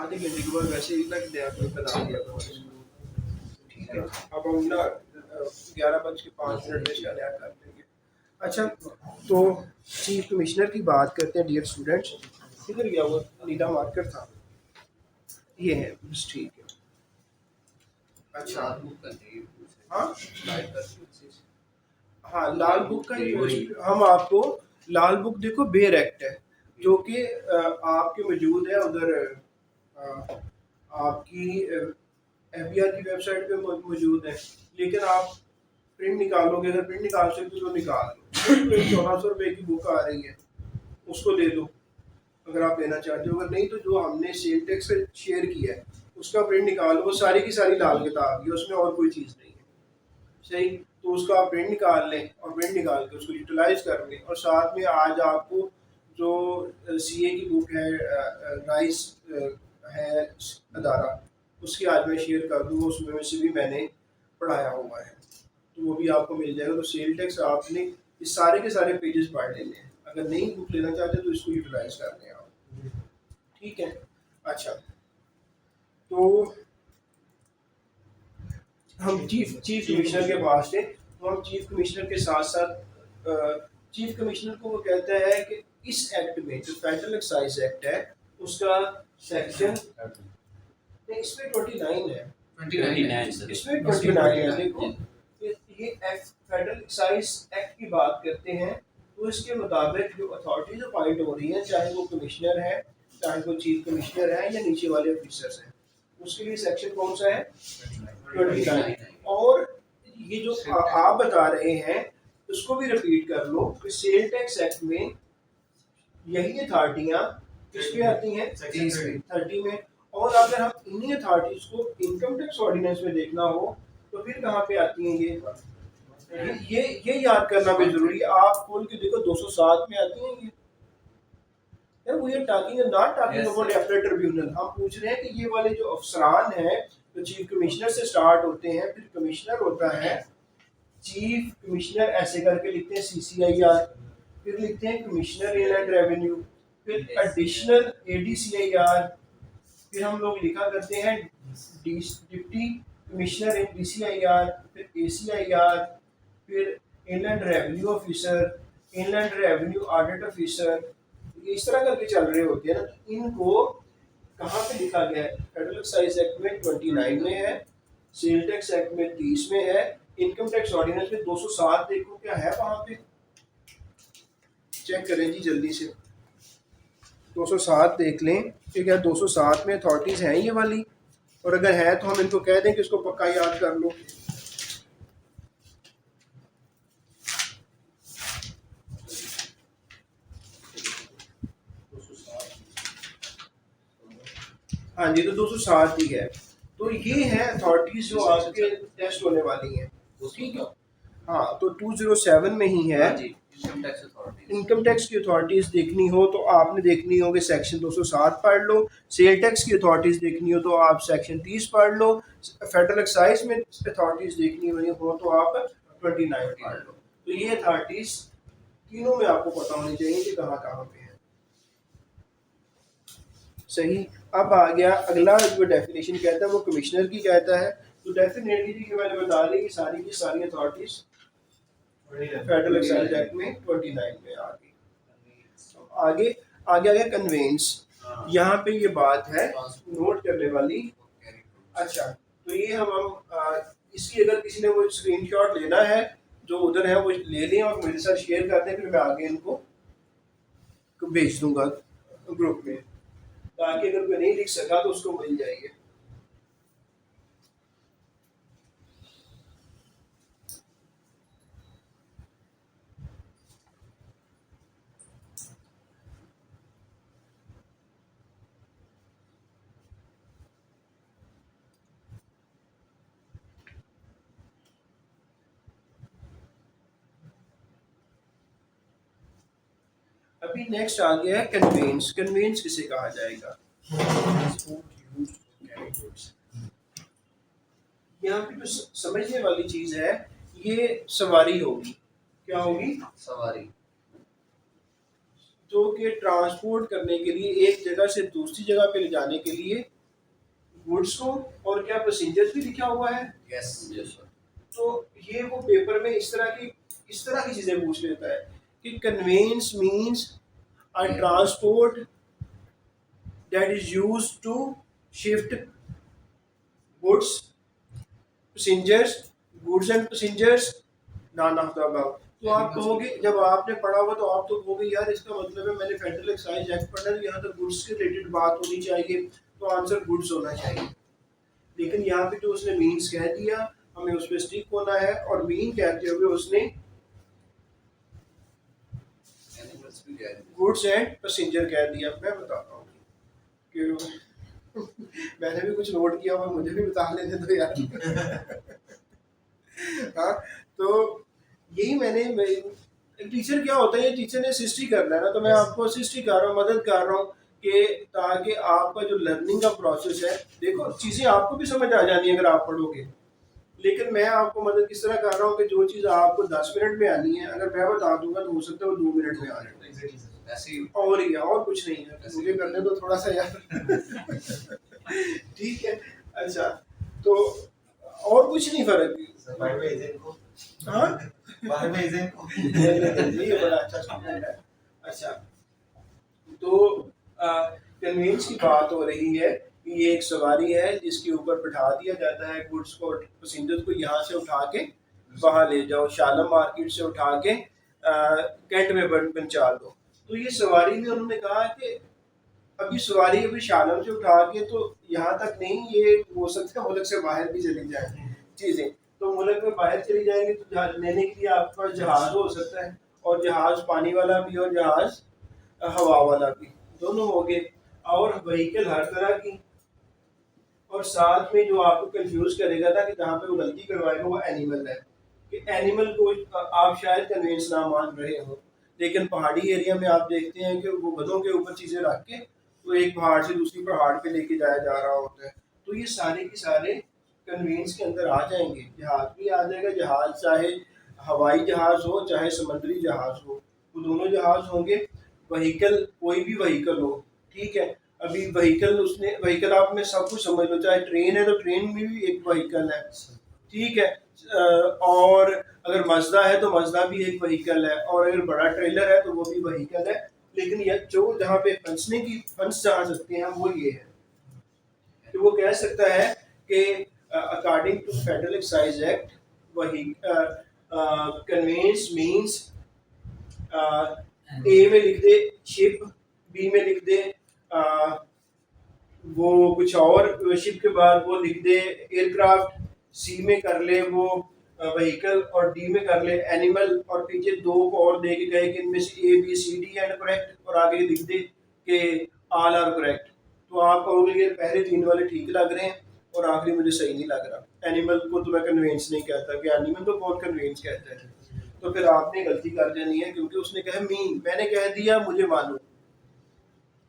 आधे घंटे के बाद वैसे ही लग गया कोई बना दिया करो इसको। ठीक है, अब हम ना 11:05 में शायद कर लेंगे। अच्छा, तो चीफ कमिश्नर की बात करते हैं डियर स्टूडेंट्स। किधर गया वो नीला मार्कर था? ये है, बस ठीक है। अच्छा हाँ हाँ, लाल बुक का हम आपको लाल बुक देखो बेयर एक्ट है जो कि आपके मौजूद है उधर आपकी एफबीआर की वेबसाइट पे मौजूद है, लेकिन आप प्रिंट निकालोगे, अगर प्रिंट निकाल सकते हो तो निकाल लो। 1400 रुपये की बुक आ रही है, उसको ले लो अगर आप लेना चाहते हो। अगर नहीं तो जो हमने सेल टैक्स से शेयर किया है उसका प्रिंट निकालो, वो सारी की सारी लाल किताब है, उसमें और कोई चीज़ नहीं है। सही, तो उसका आप प्रिंट निकाल लें और प्रिंट निकाल के उसको यूटिलाइज कर लें। और साथ में आज आपको जो सीए की बुक है राइस है अदारा, उसकी आज मैं शेयर कर दूँ, उसमें से भी मैंने पढ़ाया हुआ है, तो वो भी आपको मिल जाएगा। तो सेल टैक्स आपने इस सारे के सारे पेजेस पढ़ लेने हैं। अगर नहीं बुक लेना चाहते तो इसको यूटिलाइज कर लें आप। ठीक है, अच्छा, तो हम चीफ कमिश्नर के पास थे, तो हम चीफ कमिश्नर के साथ साथ चीफ कमिश्नर को वो कहता है कि इस एक्ट में जो फेडरल एक्साइज एक्ट है उसका सेक्शन इसमें 29 है, 29 इसमें 29 है। देखो ये फेडरल एक्साइज एक्ट की बात करते हैं, तो इसके मुताबिक जो अथॉरिटीज अपॉइंट हो रही हैं, चाहे वो कमिश्नर है, चाहे वो चीफ कमिश्नर है या नीचे वाले ऑफिसर्स हैं, उसके लिए सेक्शन कौन सा है? 29। और ये जो आप बता रहे हैं उसको भी रिपीट कर लो कि सेल टैक्स एक्ट में यही अथॉरिटियाँ किस पे आती हैं? 30 में। और अगर हम इन्हीं अथॉरिटीज को इनकम टैक्स ऑर्डिनेंस में देखना हो तो फिर कहाँ पे आती हैं ये याद करना भी जरूरी है। आप खोल के देखो 207 में आती हैं ये। We are talking not talking about appellate tribunal. हम पूछ रहे हैं कि ये वाले जो अफसरान हैं जो चीफ कमिश्नर से स्टार्ट होते हैं, फिर कमिश्नर होता है, चीफ कमिश्नर ऐसे करके लिखते हैं CCIR, फिर लिखते हैं कमिश्नर इनलैंड रेवेन्यू, फिर एडिशनल ADCIR, फिर हम लोग लिखा करते हैं डिप्टी कमिश्नर इन DCIR, फिर ACIR, फिर inland revenue officer, inland revenue audit officer, इस तरह करके चल रहे होते हैं ना। तो इनको कहाँ पे लिखा गया है? फेडरल एक्साइज एक्ट में 29 में है, सेल टैक्स एक्ट में 30 में है, इनकम टैक्स ऑर्डिनेंस में 207 देखो क्या है वहां पे, चेक करें जी जल्दी से। 207 देख लें कि क्या 207 में अथॉरिटीज हैं ये वाली, और अगर है तो हम इनको कह दें कि इसको पक्का याद कर लो। हाँ जी, तो 207 ही है। तो ये है अथॉरिटीज जो आपके टेस्ट होने वाली हैं, ठीक है। हाँ, तो 207 में ही है। इनकम टैक्स की अथॉरिटीज देखनी हो तो आपने देखनी होगी सेक्शन 207 पढ़ लो, सेल टैक्स की अथॉरिटीज देखनी हो तो आप सेक्शन 30 पढ़ लो, फेडरल एक्साइज में अथॉरिटीज देखनी हो तो आप 29 पढ़ लो। तो ये अथॉरिटीज तीनों में आपको पता होनी चाहिए कि कहाँ कहाँ पे है। सही, अब आ गया अगला जो डेफिनेशन कहता है वो कमिश्नर की कहता है। तो डेफिनेटली कि मैंने बता दी कि सारी की सारी अथॉरिटीज फेडरल एक्साइज एक्ट में 29 में आ गई। आगे आगे आगे कन्वेंस, यहाँ पे ये बात है नोट करने वाली। अच्छा, तो ये हम इसकी अगर किसी ने वो स्क्रीनशॉट लेना है जो उधर है वो ले लें और मेरे साथ शेयर कर दें, फिर मैं आगे इनको भेज दूंगा ग्रुप में, ताकि अगर कोई नहीं लिख सका तो उसको मिल जाएगी। अभी नेक्स्ट आ गया है कन्वेंस। कन्वेंस किसे कहा जाएगा? यहाँ पे जो समझने वाली चीज है ये सवारी होगी। क्या होगी? सवारी, जो कि ट्रांसपोर्ट करने के लिए एक जगह से दूसरी जगह पे ले जाने के लिए गुड्स को और क्या पैसेंजर्स भी लिखा हुआ है। Yes yes sir. तो ये वो पेपर में इस तरह की चीजें पूछ लेता है कि conveyance means a transport that is used to shift goods passengers goods and passengers none of the above. तो आप कहोगे, जब आपने पढ़ा हुआ तो आप तो कहोगे यार इसका मतलब है मैंने फेडरल एक्साइज एक्ट पढ़ा है, यहाँ तो गुड्स के रिलेटेड बात होनी चाहिए, तो आंसर गुड्स होना चाहिए। लेकिन यहाँ पे तो उसने मीन्स कह दिया, हमें उस पर स्टिक होना है, और मीन कहते हुए उसने गुड्स एंड पैसेंजर कह दिया। मैं बताता हूँ कि मैंने भी कुछ नोट किया हुआ, मुझे भी बता लेते तो यार। हाँ, तो यही मैंने टीचर क्या होता है, टीचर ने असिस्ट ही करना है ना, तो मैं आपको असिस्ट ही कर रहा हूँ, मदद कर रहा हूँ कि ताकि आपका जो लर्निंग का प्रोसेस है, देखो चीज़ें आपको भी समझ आ जानी है अगर आप पढ़ोगे, लेकिन मैं आपको मदद किस तरह कर रहा हूँ कि जो चीज़ आपको 10 मिनट में आनी है, अगर मैं बता दूंगा तो हो सकता है वो 2 मिनट में आ जाए। और ही और कुछ नहीं है, मुझे करने दो थोड़ा सा यार। ठीक है, अच्छा, तो और कुछ नहीं फर्क। हाँ, ये बड़ा अच्छा स्टूडेंट है। अच्छा, तो कन्वेंस की बात हो रही है कि ये एक सवारी है जिसके ऊपर बिठा दिया जाता है गुड्स को, पैसेंजर्स को यहाँ से उठा के वहाँ ले जाओ, शालम मार्केट से उठा के कैंट में पहुँचा दो। तो ये सवारी में उन्होंने कहा कि अभी सवारी अभी शालम से उठा के तो यहाँ तक नहीं, ये हो सकता है मुल्क से बाहर भी चली जाए चीज़ें, तो मुल्क में बाहर चली जाएंगे तो लेने के लिए आपके पास जहाज हो सकता है, और जहाज पानी वाला भी और जहाज हवा वाला भी, दोनों हो गए, और व्हीकल हर तरह की। और साथ में जो आपको कंफ्यूज करेगा था कि जहाँ पे वो गलती करवाएगा वो एनिमल है, कि एनिमल को आप शायद कन्वेंस ना मान रहे हो, लेकिन पहाड़ी एरिया में आप देखते हैं कि वो गधों के ऊपर चीज़ें रख के तो एक पहाड़ से दूसरी पहाड़ पे लेके जाया जा रहा होता है। तो ये सारे के सारे कन्वेंस के अंदर आ जाएंगे, जहाज भी आ जाएगा, जहाज चाहे हवाई जहाज हो चाहे समुद्री जहाज हो, वो दोनों जहाज होंगे। व्हीकल कोई भी व्हीकल हो, ठीक है, अभी व्हीकल उसने व्हीकल आप में सब कुछ समझ लो, चाहे ट्रेन है तो ट्रेन में भी एक व्हीकल है, ठीक है, और अगर मजदा है तो मजदा भी एक व्हीकल है, और अगर बड़ा ट्रेलर है तो वो भी व्हीकल है। लेकिन ये जो जहाँ पे फंस जा सकते हैं वो ये है कि वो कह सकता है कि according to federal excise act वही कन्वेंस मींस ए में लिख दे शिप, बी में लिख दे वो कुछ और, शिप के बाद वो लिख दे एयरक्राफ्ट, सी में कर ले वो व्हीकल, और डी में कर ले एनिमल, और पीछे दो को और दे के गए कि इनमें से A B C D and correct, और आगे लिख दे कि ऑल आर करेक्ट। तो आप कहोगे ये पहले 3 वाले ठीक लग रहे हैं और आखिरी मुझे सही नहीं लग रहा। एनिमल को तो मैं कन्वेंस नहीं कहता, कि एनिमल तो बहुत कन्वेंस कहता है, तो फिर आपने गलती कर देनी है, क्योंकि उसने कहा मीन, मैंने कह दिया मुझे मालूम,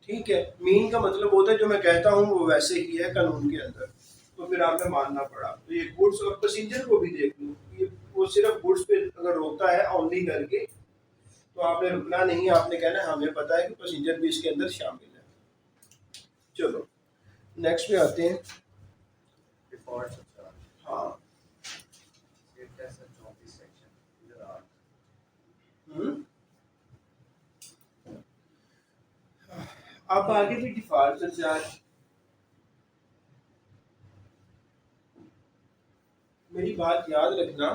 ठीक है, मीन का मतलब होता है जो मैं कहता हूँ वो वैसे ही है कानून के अंदर, तो फिर आपने मानना पड़ा। तो ये गुड्स और पैसेंजर को भी देख लो, ये वो सिर्फ गुड्स पे अगर रोकता है ओनली करके, तो आपने रुकना नहीं, आपने कहना है हमें पता है कि पैसेंजर भी इसके अंदर शामिल है। चलो नेक्स्ट पे आते हैं। हाँ, आप आगे भी डिफॉल्ट सरचार्ज, मेरी बात याद रखना,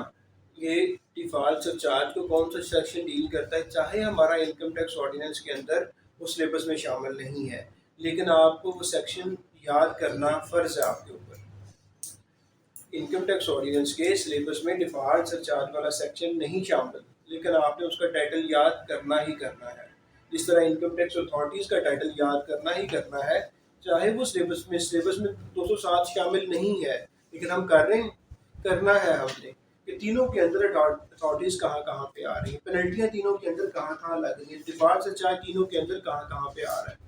ये डिफॉल्ट सरचार्ज को कौन सा सेक्शन डील करता है, चाहे हमारा इनकम टैक्स ऑर्डिनेंस के अंदर वो सिलेबस में शामिल नहीं है, लेकिन आपको वो सेक्शन याद करना फ़र्ज है आपके ऊपर। इनकम टैक्स ऑर्डिनेंस के सिलेबस में डिफॉल्ट सरचार्ज वाला सेक्शन नहीं शामिल, लेकिन आपने उसका टाइटल याद करना ही करना है, जिस तरह इनकम टैक्स अथॉरिटीज़ का टाइटल याद करना ही करना है, चाहे वो सिलेबस में 207 शामिल नहीं है, लेकिन हम कर रहे हैं, करना है हमने, कि तीनों के अंदर अथॉरिटीज़ कहाँ कहाँ पे आ रही हैं, पेनल्टियाँ तीनों के अंदर कहाँ कहाँ लग रही हैं, डिफॉल्ट सरचार्ज तीनों के अंदर कहाँ कहाँ पे आ रहा है,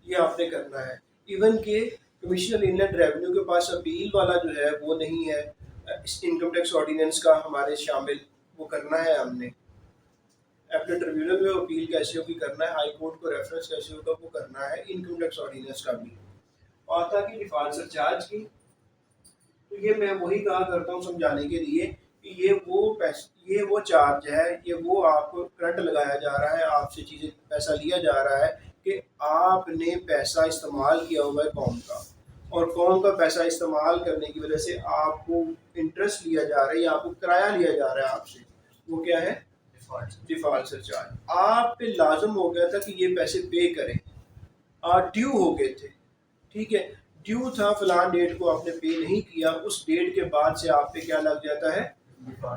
ये आपने करना है। इवन के कमिश्नर इनलैंड रेवेन्यू के पास अपील वाला जो है वो नहीं है इस इनकम टैक्स ऑर्डिनेंस का हमारे शामिल, वो करना है हमने। अपने ट्रिब्यूनल में अपील कैसे होगी करना है, हाई कोर्ट को रेफरेंस कैसे होगा वो करना है, इनकम टैक्स ऑर्डिनेंस का भी। बात था कि डिफॉल्ट सरचार्ज की। तो ये मैं वही कहा करता हूँ समझाने के लिए कि ये वो चार्ज है, ये वो आपको करंट लगाया जा रहा है, आपसे चीज़ें पैसा लिया जा रहा है कि आपने पैसा इस्तेमाल किया हुआ है कौम का, और कौम का पैसा इस्तेमाल करने की वजह से आपको इंटरेस्ट लिया जा रहा है या आपको किराया लिया जा रहा है आपसे, वो क्या है? Default surcharge. आप पे लाजम हो गया था कि ये पैसे पे करें, ड्यू हो गए थे, ठीक है, ड्यू था फलान डेट को आपने पे नहीं किया, उस डेट के बाद से आप पे क्या लग जाता है?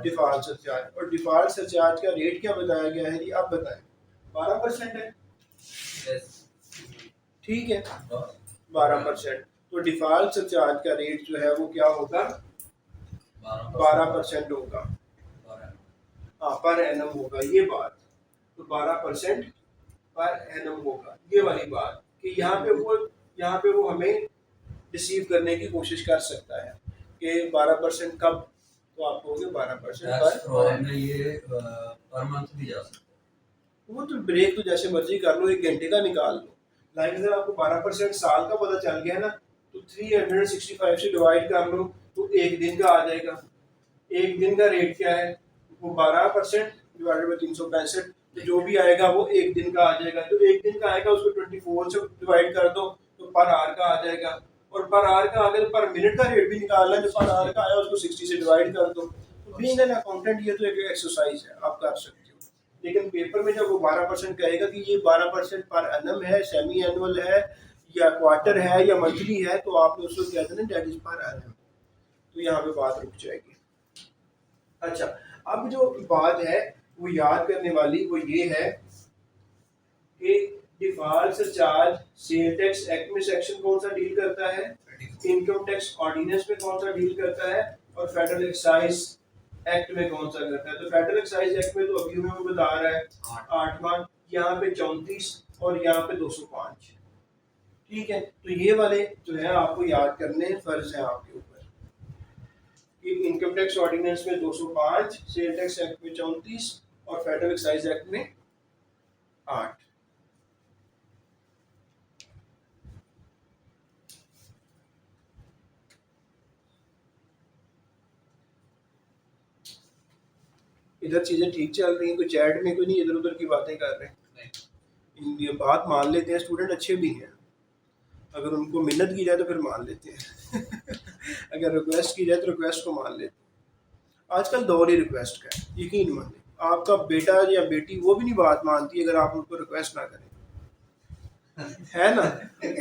Default surcharge. और डिफॉल्ट सरचार्ज का रेट क्या बताया गया है जी, आप बताएं। 12% है, ठीक है, 12%। तो डिफॉल्ट सरचार्ज का रेट जो है वो क्या होगा? 12% होगा, हाँ, पर एनम होगा, ये बात। तो 12% पर एनम होगा, ये वाली बात कि यहाँ पे वो हमें रिसीव करने की कोशिश कर सकता है कि 12% कब, तो आप कहोगे 12% पर ये पर मंथ भी जा सकता है। वो तो ब्रेक तो जैसे मर्जी कर लो, 1 घंटे का निकाल लो, लाइक अगर आपको 12% साल का पता चल गया ना, तो 365 से डिवाइड कर लो तो एक दिन का आ जाएगा। एक दिन का रेट क्या है? वो 12% डिवाइडेड बाई 365, तो जो भी आएगा वो एक दिन का आ जाएगा। जो एक दिन का आएगा उसको 24 से डिवाइड कर दो तो पर आवर का आ जाएगा, और पर आवर का अगर पर मिनट का रेट भी निकालना है, जो पर आवर का आया उसको 60 से डिवाइड कर दो। तो बीइंग एन अकाउंटेंट ये तो एक एक्सरसाइज है, आप कर सकते हो, लेकिन पेपर में जब वो 12% कहेगा कि ये 12% पर एनम है, सेमी एनुअल है, या क्वार्टर है, या मंथली है, तो आपने उसको क्या देना, दैट इज पर एनम। तो यहाँ पे बात रुक जाएगी। अच्छा, अब जो बात है वो याद करने वाली वो ये है कि default surcharge sale tax act में सेक्शन कौन सा डील करता है, इनकम टैक्स ऑर्डिनेंस में कौन सा डील करता है, और फेडरल एक्साइज एक्ट में कौन सा करता है। तो फेडरल एक्साइज एक्ट में तो अभी हमें वो बता रहा है 8वां, यहाँ पे 34 और यहाँ पे 205, ठीक है। तो ये वाले जो है आपको याद करने फर्ज है आपके ऊपर कि इनकम टैक्स ऑर्डिनेंस में 205, सेल टैक्स एक्ट में 34 और फेडरल एक्साइज एक्ट में 8। इधर चीजें ठीक चल रही हैं, कोई चैट में कोई नहीं इधर उधर की बातें कर रहे हैं, ये बात मान लेते हैं, स्टूडेंट अच्छे भी हैं, अगर उनको मिन्नत की जाए तो फिर मान लेते हैं अगर रिक्वेस्ट की जाए तो रिक्वेस्ट को मान लेते हैं। आजकल दौर ही रिक्वेस्ट का है, यकीन मानिए, आपका बेटा या बेटी वो भी नहीं बात मानती अगर आप उनको रिक्वेस्ट ना करें, है ना।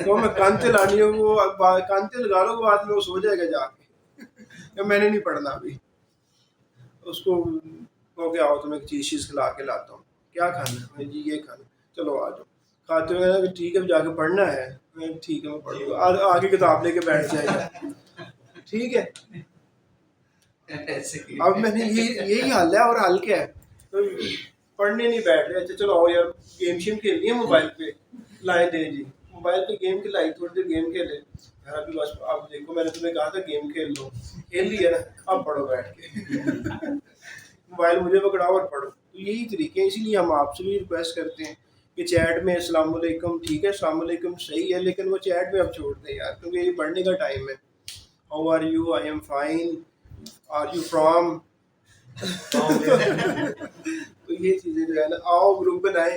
तो मैं कांते लानी हो, वो कांते लगा लो, बाद में वो सो जाएगा जाके मैंने नहीं पढ़ना अभी, उसको कहो कि आओ तुम्हें चीज़ खिला के लाता हूँ, क्या खाना है जी, ये खाना, चलो आ जाओ, खाते हुए ठीक है जाके पढ़ना है, ठीक है मैं पढ़ूंगा, आगे किताब लेके बैठ जाएगा, ठीक है। अब मैंने यही हल है, और हल क्या है, तो पढ़ने नहीं बैठ रहे, अच्छा चलो आओ यार गेम शेम खेल लिए मोबाइल पे, लाए दे जी मोबाइल पे गेम खिलाई, थोड़ी देर गेम खेले यार, अभी बस आप देखो मैंने तुम्हें कहा था गेम खेल लो, खेल लिया ना, अब पढ़ो बैठ के मोबाइल मुझे पकड़ाओ और पढ़ो। तो यही तरीके हैं, इसीलिए हम आपसे भी रिक्वेस्ट करते हैं कि चैट में अस्सलाम वालेकुम, ठीक है अस्सलाम वालेकुम सही है, लेकिन वो चैट में अब छोड़ दें यार, क्योंकि ये पढ़ने का टाइम है। How are you, I am fine, are you from तो ये चीज़ें जो है ना, आओ ग्रुप बनाए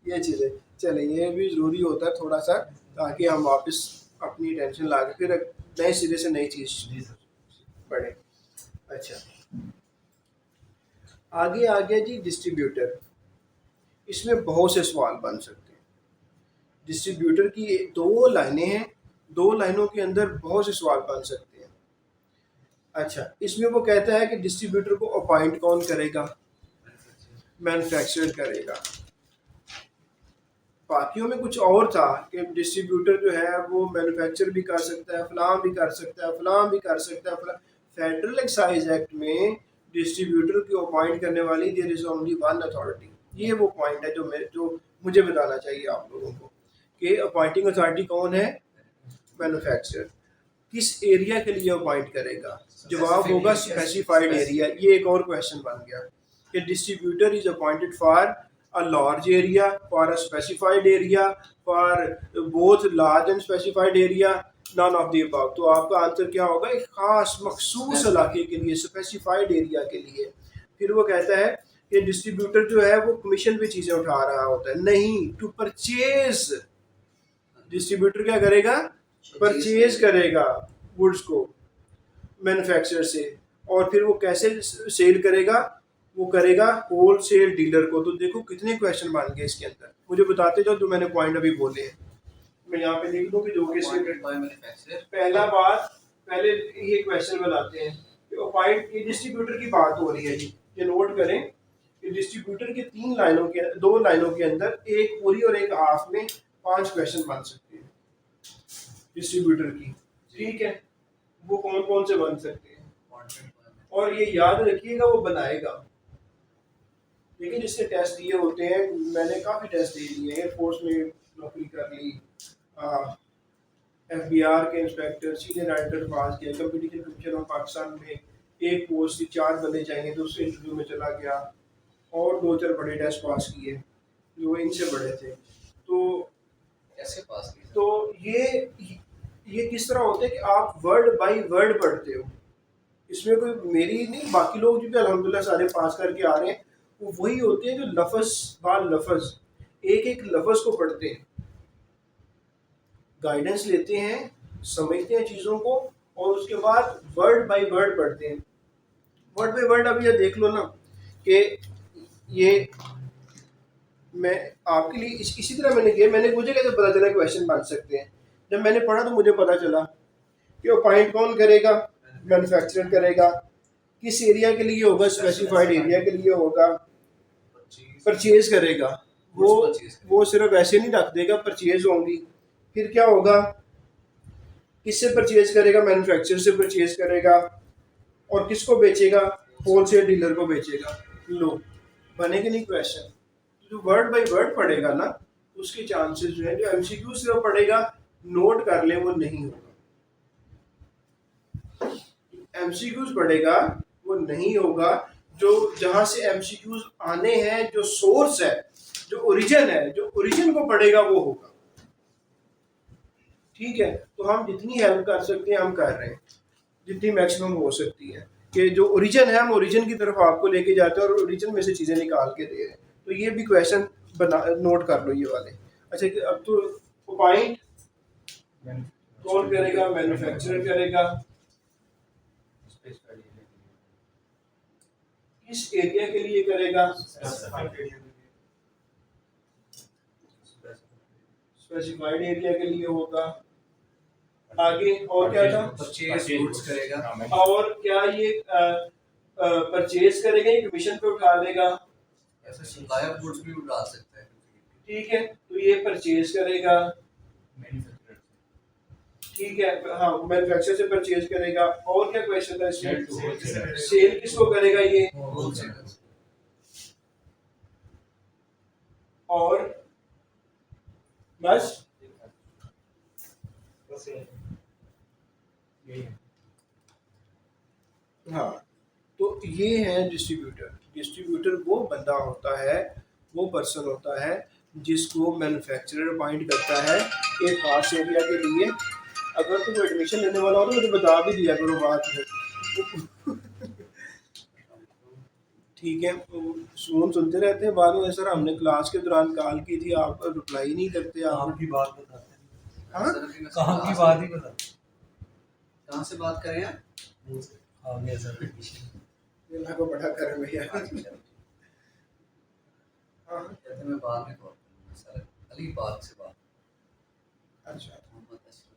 ये चीज़ें चलें, ये भी ज़रूरी होता है थोड़ा सा, ताकि हम वापस अपनी टेंशन ला के फिर नए सिरे से नई चीज़ पढ़ें। अच्छा, आगे आ गया जी डिस्ट्रीब्यूटर। इसमें बहुत से सवाल बन सकते हैं। डिस्ट्रीब्यूटर की 2 लाइनें हैं, 2 लाइनों के अंदर बहुत से सवाल बन सकते हैं। अच्छा, इसमें वो कहता है कि डिस्ट्रीब्यूटर को अपॉइंट कौन करेगा, मैन्युफैक्चरर करेगा। बाकियों में कुछ और था कि डिस्ट्रीब्यूटर जो है वो मैन्युफैक्चर भी कर सकता है, फलां भी कर सकता है, फलां भी कर सकता है, फलां। फेडरल एक्साइज एक्ट में डिस्ट्रीब्यूटर को अपॉइंट करने वाली there is only one authority. ये वो पॉइंट है जो मुझे बताना चाहिए आप लोगों को कि अपॉइंटिंग अथॉरिटी कौन है, मैन्युफैक्चरर। किस एरिया के लिए अपॉइंट करेगा, जवाब होगा स्पेसिफाइड एरिया। ये एक और क्वेश्चन बन गया कि distributor is appointed for a large area, for a specified area, for both large and specified area, none of the above. तो आपका आंसर क्या होगा, एक खास मखसूस इलाके के लिए, स्पेसिफाइड एरिया के लिए। फिर वो कहता है कि डिस्ट्रीब्यूटर जो है वो कमीशन पे चीज़ें उठा रहा होता है, नहीं, टू परचेज। डिस्ट्रीब्यूटर क्या करेगा, परचेज करेगा गुड्स को मैन्युफैक्चरर से, और फिर वो कैसे सेल करेगा, वो करेगा होल सेल डीलर को। तो देखो कितने क्वेश्चन बन गए इसके अंदर, मुझे बताते जाओ जो मैंने पॉइंट अभी बोले हैं। मैं यहाँ पे लिख दूँ कि जो कि पहला बात, पहले ये क्वेश्चन बनाते हैं कि पॉइंट, ये डिस्ट्रीब्यूटर की बात हो रही है जी, ये नोट करें कि डिस्ट्रीब्यूटर के दो लाइनों के अंदर एक पूरी और एक हाफ में 5 क्वेश्चन बन सकते हैं डिस्ट्रीब्यूटर की, ठीक है। वो कौन कौन से बन सकते हैं, और ये याद रखिएगा वो बनाएगा। लेकिन इसके टेस्ट ये होते हैं, मैंने काफ़ी टेस्ट दे दिए, एयरफोर्स में नौकरी कर ली, FBI के इंस्पेक्टर, सीनियर राइटर पास किया, कंपटीशन कमीशन ऑफ पाकिस्तान में एक पोस्ट थी, 4 बंदे चाहिए, दूसरे इंटरव्यू में चला गया, और 2-4 बड़े टेस्ट पास किए जो इनसे बड़े थे। तो कैसे पास किया? तो ये किस तरह होता है कि आप वर्ड बाय वर्ड पढ़ते हो, इसमें कोई मेरी नहीं, बाकी लोग जो भी अल्हम्दुलिल्लाह सारे पास करके आ रहे हैं वो वही होते हैं जो लफ्ज़ बाल लफ्ज़ एक एक लफ्ज़ को पढ़ते हैं, गाइडेंस लेते हैं, समझते हैं चीज़ों को, और उसके बाद वर्ड बाय वर्ड पढ़ते हैं। वर्ड बाय वर्ड अब ये देख लो ना कि ये मैं आपके लिए इसी तरह मैंने किया, मुझे कैसे पता चला क्वेश्चन बन सकते हैं, जब मैंने पढ़ा तो मुझे पता चला कि वो पॉइंट कौन करेगा, मैन्युफैक्चरर करेगा, किस एरिया के लिए होगा, स्पेसिफाइड एरिया के लिए होगा, परचेज करेगा, वो सिर्फ ऐसे नहीं रख देगा, परचेज होंगी। फिर क्या होगा, किससे परचेज करेगा, मैन्युफैक्चरर से परचेज करेगा, और किसको बेचेगा, होलसेल डीलर को बेचेगा। लो बनेगा नहीं क्वेश्चन। जो वर्ड बाय वर्ड पढ़ेगा ना उसके चांसेस जो है, जो एमसीक्यू सिर्फ पढ़ेगा नोट कर ले, वो नहीं होगा। एमसीक्यूज पढ़ेगा वो नहीं होगा, जो जहां से एमसीक्यूज आने हैं, जो सोर्स है, जो ओरिजिन है, जो ओरिजिन को पढ़ेगा वो होगा, ठीक है। तो हम जितनी हेल्प कर सकते हैं हम कर रहे हैं, जितनी मैक्सिमम हो सकती है, कि जो ओरिजिन है हम ओरिजिन की तरफ आपको लेके जाते हैं और ओरिजिन में से चीज़ें निकाल के दे रहे हैं। तो ये भी क्वेश्चन बना नोट कर लो ये वाले। अच्छा, अब तो पॉइंट कौन करेगा, मैन्युफैक्चरर करेगा, किस एरिया के लिए करेगा, स्पेसिफाइड एरिया के लिए होगा। आगे और क्या था, परचेज गुड्स करेगा, और क्या ये परचेज करेगा या कमीशन पे उठा लेगा, ऐसे सप्लायर गुड्स भी उड़ा सकता है, ठीक है। तो ये परचेज करेगा, ठीक है, हाँ, मैन्युफैक्चरर से परचेज करेगा। और क्या क्वेश्चन था इसमें, सेल किसको करेगा, ये होलसेलर। और बस हाँ। तो ये है डिस्ट्रीब्यूटर। डिस्ट्रीब्यूटर वो बंदा होता है, वो पर्सन होता है जिसको मैन्युफैक्चरर अपॉइंट करता है एक खास एरिया के लिए। अगर तुम एडमिशन लेने वाला हो तो मुझे बता भी दिया करो बाद में, ठीक है। सुन सुनते रहते हैं, बाद में सर हमने क्लास के दौरान कॉल की थी, आप रिप्लाई नहीं करते, आप की बात बताते हैं। हाँ काम की बात ही बता, कहाँ से बात करें यार? आ गया सर एडमिशन। अल्लाह को बड़ा करे भैया। हाँ कहते मैं बाद में कॉल करूँगा सर, अली बात से बात। अच्छा मोहम्मद अशरफ।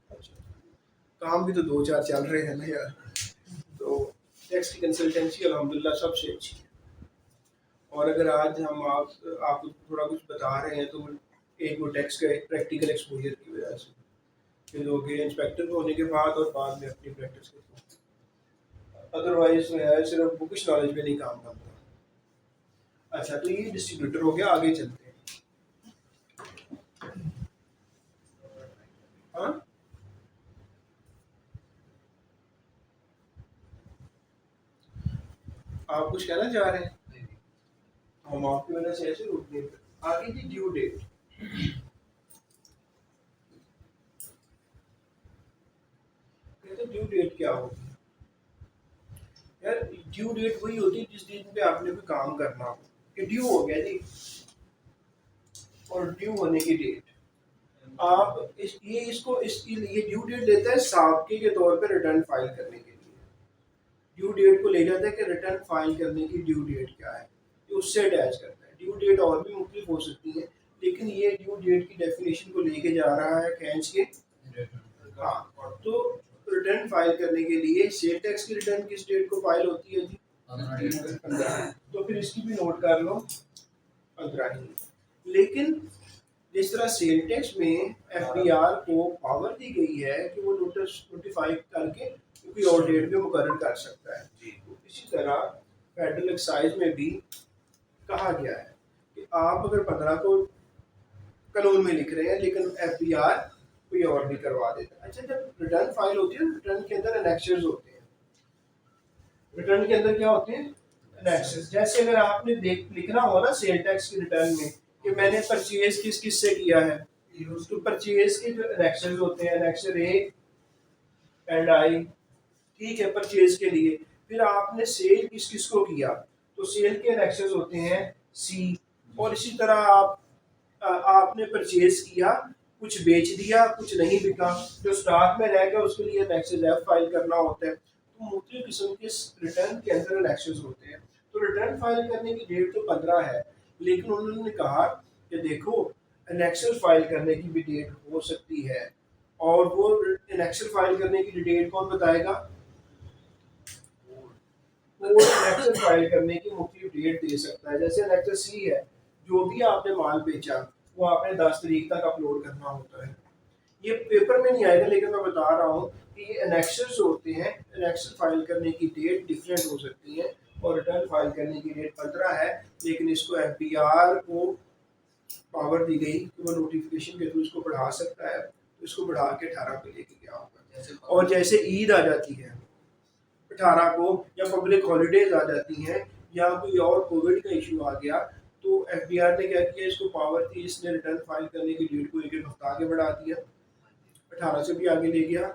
अच्छा, काम भी तो 2-4 चल रहे हैं ना यार। तो टैक्स की कंसल्टेंसी अल्हम्दुलिल्लाह सबसे अच्छी है, और अगर आज हम आपको थोड़ा कुछ बता रहे हैं तो एक वो टैक्स का प्रैक्टिकल एक्सपोजर की वजह से, फिर हो गए इंस्पेक्टर होने के बाद और बाद में अपनी प्रैक्टिस के थ्रू, अदरवाइज सिर्फ बुकिश नॉलेज में नहीं काम बनता। अच्छा, तो ये डिस्ट्रीब्यूटर हो गया, आगे चलते हैं। हाँ आप कुछ कहना चाह रहे हैं, हम आपकी वजह से ऐसे रुक गए। आगे जी ड्यू डेट। कहते ड्यू डेट क्या होगी यार? ड्यू डेट वही होती है जिस दिन पे आपने कोई काम करना हो, कि ड्यू हो गया जी, और ड्यू होने की डेट आप ये ड्यू डेट लेता है सावकी के तौर पे रिटर्न फाइल करने के लिए। ड्यू डेट को ले जाता है कि रिटर्न फाइल करने की ड्यू डेट क्या है, ये उससे अटैच करता है। ड्यू डेट और भी मुख्तलिफ हो सकती है, लेकिन ये ड्यू डेट की डेफिनेशन को लेके जा रहा है खींच के। हाँ, तो रिटर्न फाइल करने के लिए सेल टैक्स की रिटर्न किस डेट को फाइल होती है जी? 15। तो फिर इसकी भी नोट कर लो 15 ही। लेकिन जिस तरह सेल टैक्स में एफडीआर को पावर दी गई है कि वो नोटिफाई करके कोई और डेट पे मुकर्रर कर सकता है, तो इसी तरह फेडरल एक्साइज में भी कहा गया है कि आप अगर 15 को कानून में लिख रहे हैं लेकिन एफडीआर कोई और भी करवा देता है। अच्छा, जब रिटर्न फाइल होती है, रिटर्न के अंदर एनेक्सर्स होते हैं। रिटर्न के अंदर क्या होते हैं? एनेक्सर्स। जैसे अगर आपने लिखना हो ना सेल टैक्स की रिटर्न में कि मैंने परचेज किस किस से किया है, तो परचेज के जो एनेक्सर्स होते हैं, एनेक्सर ए एंड आई, ठीक है, परचेज के लिए। फिर आपने सेल किस किस को किया, तो सेल के एनेक्सर्स होते हैं सी। और इसी तरह आपने परचेज किया, कुछ बेच दिया, कुछ नहीं बिका, जो स्टॉक में रह गया उसके लिए एनेक्सर एफ फाइल करना होता है। तो मुख्तलिफ किस्म के रिटर्न के अंदर एनेक्सर्स होते हैं। तो रिटर्न फाइल करने की डेट तो 15 है, लेकिन उन्होंने कहा कि देखो एनेक्सर फाइल करने की भी डेट हो सकती है, और वो एनेक्सर फाइल करने की डेट कौन बताएगा? वो एनेक्सर फाइल करने की मुख्तलिफ डेट दे सकता है। जैसे एनेक्सर सी है, जो भी आपने माल बेचा वो आपने 10 तारीख तक अपलोड करना होता है। ये पेपर में नहीं आएगा, लेकिन मैं बता रहा हूँ कि ये एनेक्सर्स होते हैं। एनेक्सर फाइल करने की डेट डिफरेंट हो सकती है, और रिटर्न फाइल करने की डेट 15 है, लेकिन इसको एफबीआर को पावर दी गई कि वो नोटिफिकेशन के थ्रू इसको बढ़ा सकता है, तो इसको बढ़ा के 18 पे लेके गया होगा। और जैसे ईद आ जाती है 18 को, या पब्लिक हॉलीडेज आ जाती हैं, या कोई और कोविड का इशू आ गया, तो एफबीआर ने क्या किया, इसको पावर थी, इसने रिटर्न फाइल करने की डेट को एक हफ्ता आगे बढ़ा दिया, 18 से भी आगे ले गया।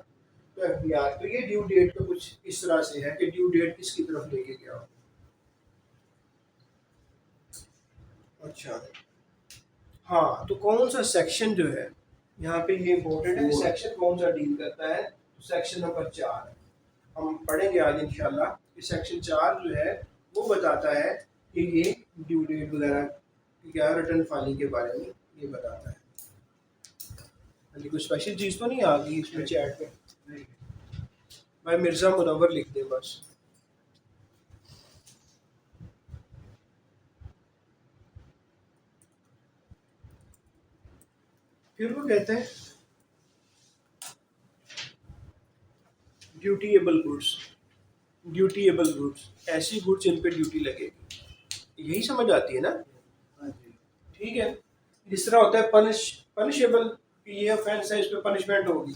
तो एफबीआर, तो ये ड्यू डेट का कुछ इस तरह से है कि ड्यू डेट किसकी तरफ लेके गया। अच्छा, हाँ, तो कौन सा सेक्शन जो है यहाँ पे ये इम्पोर्टेंट है, सेक्शन कौन सा डील करता है? तो सेक्शन नंबर 4 हम पढ़ेंगे आज इंशाल्लाह। कि सेक्शन 4 जो है वो बताता है कि ये ड्यू डेट वगैरह क्या, रिटर्न फाइलिंग के बारे में ये बताता है। कोई स्पेशल चीज़ तो नहीं आ गई इसमें चैट में? भाई मिर्ज़ा मुनव्वर लिख दे बस। फिर वो कहते हैं ड्यूटीएबल गुड्स। ड्यूटीएबल गुड्स ऐसी गुड्स जिन पे ड्यूटी लगेगी, यही समझ आती है ना? ठीक है। इस तरह होता है पनिशेबल, ये ऑफेंस है, इस पे पनिशमेंट होगी।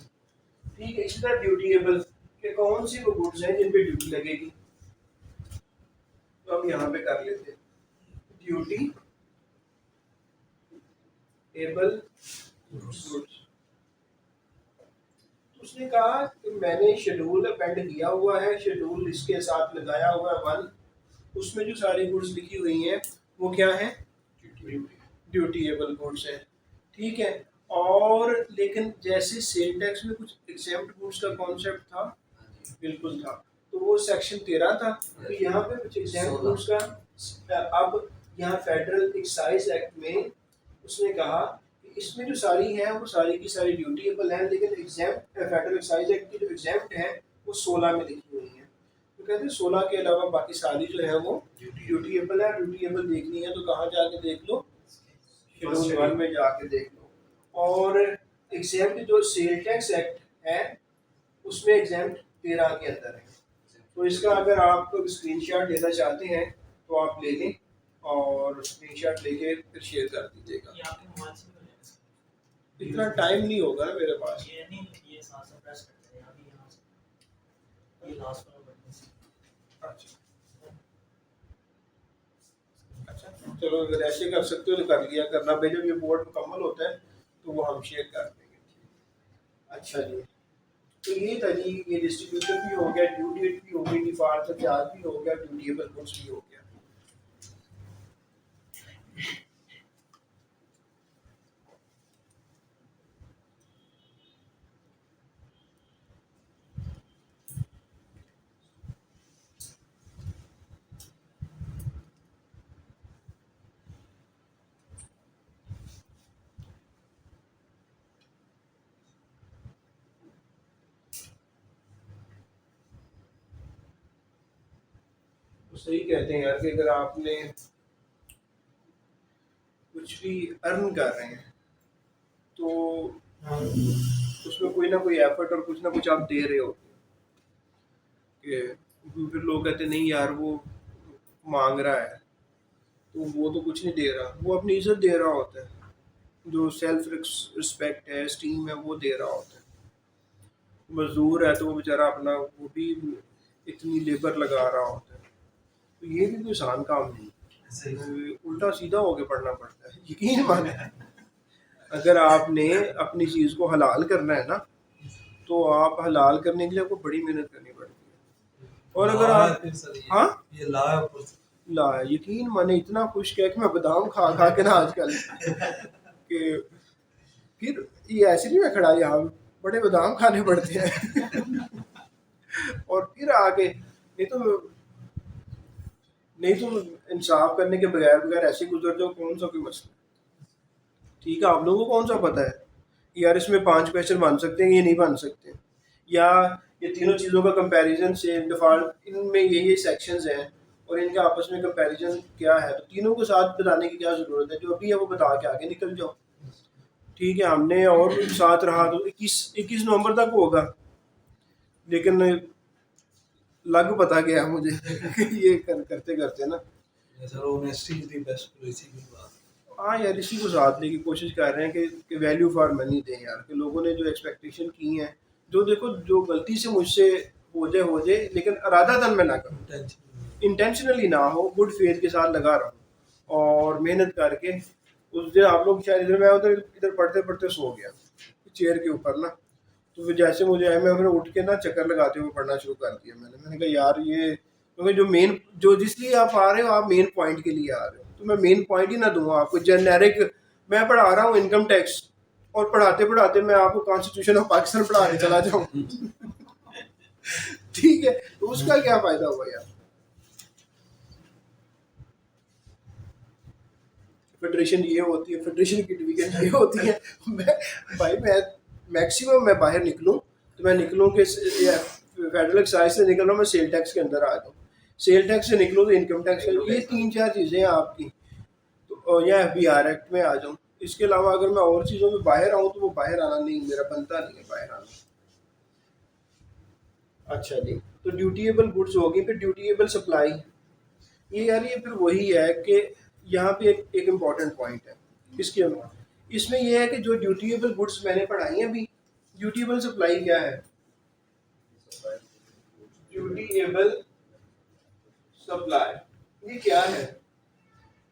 ठीक है, इसी तरह ड्यूटीएबल के कौन सी वो गुड्स हैं जिन पे ड्यूटी लगेगी, तो हम यहाँ पे कर लेते हैं ड्यूटी एबल गुड्स। उसने कहा कि मैंने शेड्यूल अपेंड किया हुआ है, शेड्यूल इसके साथ लगाया हुआ है 1, उसमें जो सारी गुड्स लिखी हुई हैं वो क्या है? ड्यूटीएबल गुड्स है। ठीक है। और लेकिन जैसे सेल टैक्स में कुछ एग्जेम्प्ट गुड्स का कॉन्सेप्ट था, बिल्कुल था, तो वो सेक्शन 13 था। तो यहाँ पे कुछ एग्जेम्प्ट गुड्स का, अब यहाँ फेडरल एक्साइज एक्ट में उसने कहा कि इसमें जो सारी हैं वो सारी की सारी ड्यूटीएबल हैं, लेकिन एग्जेम्प्ट फेडरल एक्साइज एक्ट की जो एग्जेम्प्ट है वो 16 में लिखी हुई है। तो कहते हैं 16 के अलावा बाकी सारी जो है वो ड्यूटीएबल है। ड्यूटीएबल देखनी है तो कहाँ जाके देख लो? शेड्यूल 1 में जाके देख लो। और एग्जेम्प्ट जो सेल टैक्स एक्ट है उसमें एग्जेम्प्ट 13 के अंदर है। तो इसका अगर आप स्क्रीनशॉट लेना चाहते हैं तो आप ले लें, और स्क्रीनशॉट लेके फिर शेयर कर दीजिएगा। ये आपके मोबाइल से भी हो जाएगा। इतना टाइम नहीं होगा ना मेरे पास। ये नहीं, ये साथ साथ प्रेस करते हैं अभी यहाँ से, ये लास्ट वाला बटन से। अच्छा अच्छा। चलो अगर ऐसे कर सकते हो तो कर लिया करना भाई, जब ये बोर्ड मुकम्मल होता है तो वो हम शेयर कर देंगे। अच्छा जी, तो ये था जी, ये डिस्ट्रीब्यूटर भी हो गया, ड्यू डेट भी हो गई, डिफॉल्ट चार्ज भी हो गया, ड्यूटेबल गुड्स भी हो गया। तो सही कहते हैं यार कि अगर आपने कुछ भी अर्न कर रहे हैं तो उसमें कोई ना कोई एफर्ट और कुछ ना कुछ आप दे रहे होते हैं कि फिर लोग कहते नहीं यार वो मांग रहा है, तो वो तो कुछ नहीं दे रहा, वो अपनी इज्जत दे रहा होता है, जो सेल्फ रिस्पेक्ट है, स्टीम है, वो दे रहा होता है। मजदूर है तो वो बेचारा अपना वो भी इतनी लेबर लगा रहा होता है, तो ये भी कोई आसान काम नहीं, उल्टा सीधा होके पढ़ना पड़ता है। यकीन माने अगर आपने अपनी चीज़ को हलाल करना है ना, तो आप हलाल करने के लिए आपको बड़ी मेहनत करनी पड़ती है। और अगर आप हाँ ये लाया ऊपर से। ला यकीन माने इतना खुश किया कि मैं बादाम खा खा के ना आजकल कि फिर ये ऐसे नहीं मैं खड़ा यहाँ बड़े बादाम खाने पड़ते हैं और फिर आके नहीं तो इंसाफ करने के बगैर बगैर ऐसे गुजर जाओ, कौन सा कोई मसला। ठीक है, आप लोगों को कौन सा पता है कि यार इसमें 5 क्वेश्चन बन सकते हैं, ये नहीं बन सकते, या ये तीनों चीज़ों का कंपैरिजन से डिफ़ॉल्ट इनमें ये सेक्शंस हैं और इनके आपस में कंपैरिजन क्या है, तो तीनों को साथ बताने की क्या ज़रूरत है, जो अभी है वो बता के आगे निकल जाओ। ठीक है, हमने और भी साथ रहा तो 21 नवंबर तक होगा, लेकिन लग पता गया मुझे ये करते करते ना। Sir honesty is the best policy की बात। हाँ यार, इसी को साथ लेके कोशिश कर रहे हैं कि वैल्यू फॉर मनी दें यार, कि लोगों ने जो एक्सपेक्टेशन की है, जो देखो जो गलती से मुझसे हो जाए लेकिन इरादतन मैं ना करूँ, इंटेंशनली ना हो, गुड फेथ के साथ लगा रहा हूँ और मेहनत करके। उस दिन आप लोग शायद इधर, मैं उधर इधर पढ़ते पढ़ते सो गया चेयर के ऊपर ना, तो फिर जैसे मुझे आया मैं फिर उठ के ना चक्कर लगाते हुए पढ़ना शुरू कर दिया। मैंने कहा यार ये, क्योंकि जो मेन जो जिसलिए आप आ रहे हो, आप मेन पॉइंट के लिए आ रहे हो, तो मैं मेन पॉइंट ही ना दूंगा आपको जेनेरिक। मैं पढ़ा रहा हूँ इनकम टैक्स और पढ़ाते पढ़ाते मैं आपको कॉन्स्टिट्यूशन ऑफ पाकिस्तान पढ़ाने चला जाऊँ ठीक है, तो उसका क्या फायदा हुआ यार। फेडरेशन ये होती है, फेडरेशन की डिवीजन ये होती है। मैं मैक्सिमम मैं बाहर निकलूं तो मैं निकलूं कि फेडरल एक्साइज से निकल रहा हूँ, मैं सेल टैक्स के अंदर आ जाऊँ, सेल टैक्स से निकलूँ तो इनकम टैक्स, ये 3-4 चीज़ें हैं आपकी, तो या FBR एक्ट में आ जाऊँ। इसके अलावा अगर मैं और चीज़ों में बाहर आऊँ तो वो बाहर आना नहीं, मेरा बनता नहीं है बाहर आना। अच्छा जी, तो ड्यूटीएबल गुड्स होगी, फिर ड्यूटीएबल सप्लाई। ये यार ये फिर वही है कि यहाँ पे एक इम्पॉर्टेंट पॉइंट है इसके इसमें यह है कि जो ड्यूटीएबल गुड्स मैंने पढ़ाई हैं अभी, ड्यूटीएबल सप्लाई क्या है, ड्यूटीएबल सप्लाई ये क्या है।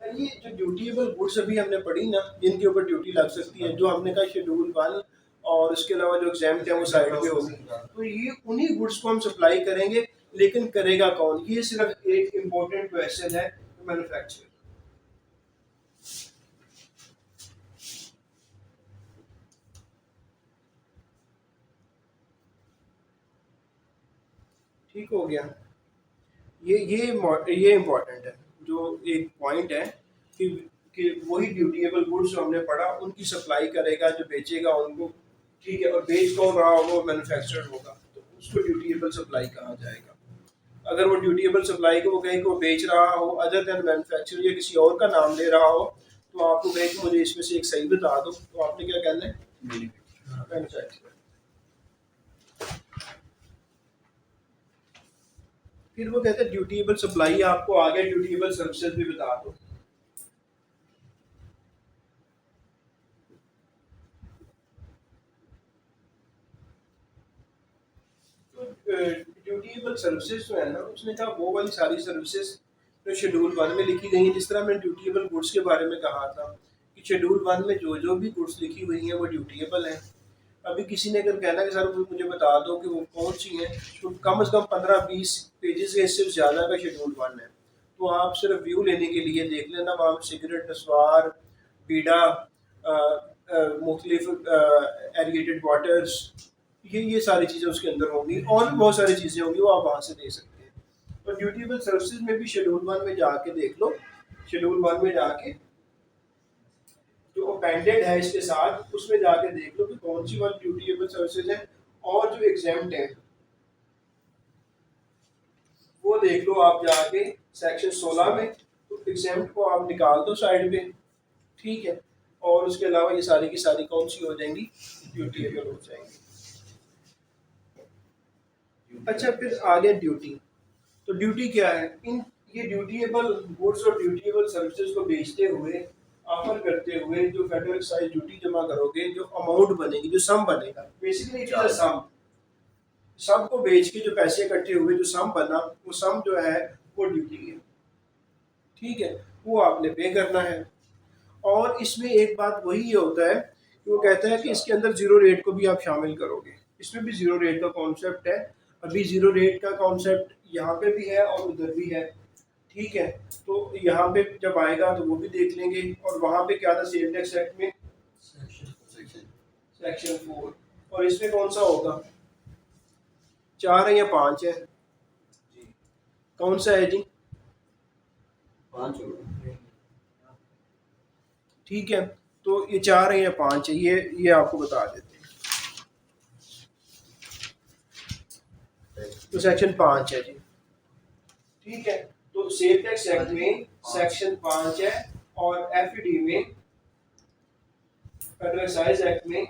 ये जो ड्यूटीएबल गुड्स अभी हमने पढ़ी ना, जिनके ऊपर ड्यूटी लग सकती है, जो हमने कहा शेड्यूल 1 और इसके अलावा जो एग्जाम है वो साइड पे होगी, तो ये उन्हीं गुड्स को हम सप्लाई करेंगे, लेकिन करेगा कौन, ये सिर्फ एक इम्पोर्टेंट क्वेश्चन है मैन्युफैक्चरर। ठीक हो गया, ये इम्पोर्टेंट है, जो एक पॉइंट है कि वही ड्यूटीएबल गुड्स जो हमने पढ़ा उनकी सप्लाई करेगा, जो बेचेगा उनको, ठीक है, और बेच कौन रहा होगा, वो मैन्युफैक्चरर होगा, तो उसको ड्यूटीएबल सप्लाई कहा जाएगा। अगर वो ड्यूटीएबल सप्लाई को वो कहीं को बेच रहा हो अदर देन मैन्युफैक्चरर या किसी और का नाम ले रहा हो, तो आपको कहे कि मुझे इसमें से एक सही बता दो, तो आपने क्या कहना है, मैन्युफैक्चरर। फिर वो कहते हैं ड्यूटीएबल सप्लाई, आपको आगे ड्यूटीएबल सर्विसेज भी बता दो। तो ड्यूटीएबल सर्विसेज जो है ना, उसने कहा वो वाली सारी सर्विसेज जो शेड्यूल 1 में लिखी गई हैं। जिस तरह मैंने ड्यूटीएबल गुड्स के बारे में कहा था कि शेड्यूल 1 में जो जो भी गुड्स लिखी हुई हैं वो ड्यूटीएबल हैं। अभी किसी ने अगर कहना कि सर मुझे बता दो कि वो कौन सी हैं, तो कम से कम 15-20 पेजेस के इससे ज़्यादा का शेड्यूल 1 है। तो आप सिर्फ व्यू लेने के लिए देख लेना, वहाँ पर सिगरेट, नस्वार, बीड़ा, मुख्तलिफ एरिगेटेड वाटर्स, ये सारी चीज़ें उसके अंदर होंगी, और भी बहुत सारी चीज़ें होंगी, वो आप वहाँ से दे सकते हैं। तो ड्यूटीएबल सर्विसेज में भी शेड्यूल 1 में जाके देख लो। शेड्यूल 1 में जाके जो अपेंडेड है इसके साथ, उसमें जाके देख लो कि कौन सी वाली ड्यूटीएबल सर्विसेज है, और जो एग्जाम्प्ट है वो देख लो आप जाके सेक्शन 16 में। तो एग्जाम्प्ट को आप निकाल दो साइड पे, ठीक है, और उसके अलावा ये सारी की सारी कौन सी हो जाएंगी, ड्यूटीएबल हो जाएंगी। अच्छा, फिर आगे ड्यूटी। तो ड्यूटी क्या है, इन ये ड्यूटीएबल गुड्स और ड्यूटीएबल सर्विसेज को बेचते हुए, ऑफर करते हुए जो फेडरल एक्साइज ड्यूटी जमा करोगे, जो अमाउंट बनेगी, जो सम बनेगा, बेसिकली इट इज अ सम। सम को बेच के जो पैसे इकट्ठे हुए, जो सम बना, वो सम जो है वो ड्यूटी है, ठीक है, वो आपने पे करना है। और इसमें एक बात वही होता है कि वो कहता है कि इसके अंदर जीरो रेट को भी आप शामिल करोगे। इसमें भी जीरो रेट का कॉन्सेप्ट है। अभी जीरो रेट का कॉन्सेप्ट यहाँ पे भी है और उधर भी है, ठीक है। तो यहाँ पे जब आएगा तो वो भी देख लेंगे। और वहाँ पे क्या था सेल टैक्स एक्ट में, सेक्शन 4, और इसमें कौन सा होगा, 4 है या 5 है, कौन सा है जी, 5 होगा। ठीक है। तो ये 4 है या 5 है, ये आपको बता देते हैं। तो सेक्शन 5 है जी, ठीक है। तो सेल टैक्स एक्ट में सेक्शन 5 है, और एफईडी में, फेडरल एक्साइज एक्ट में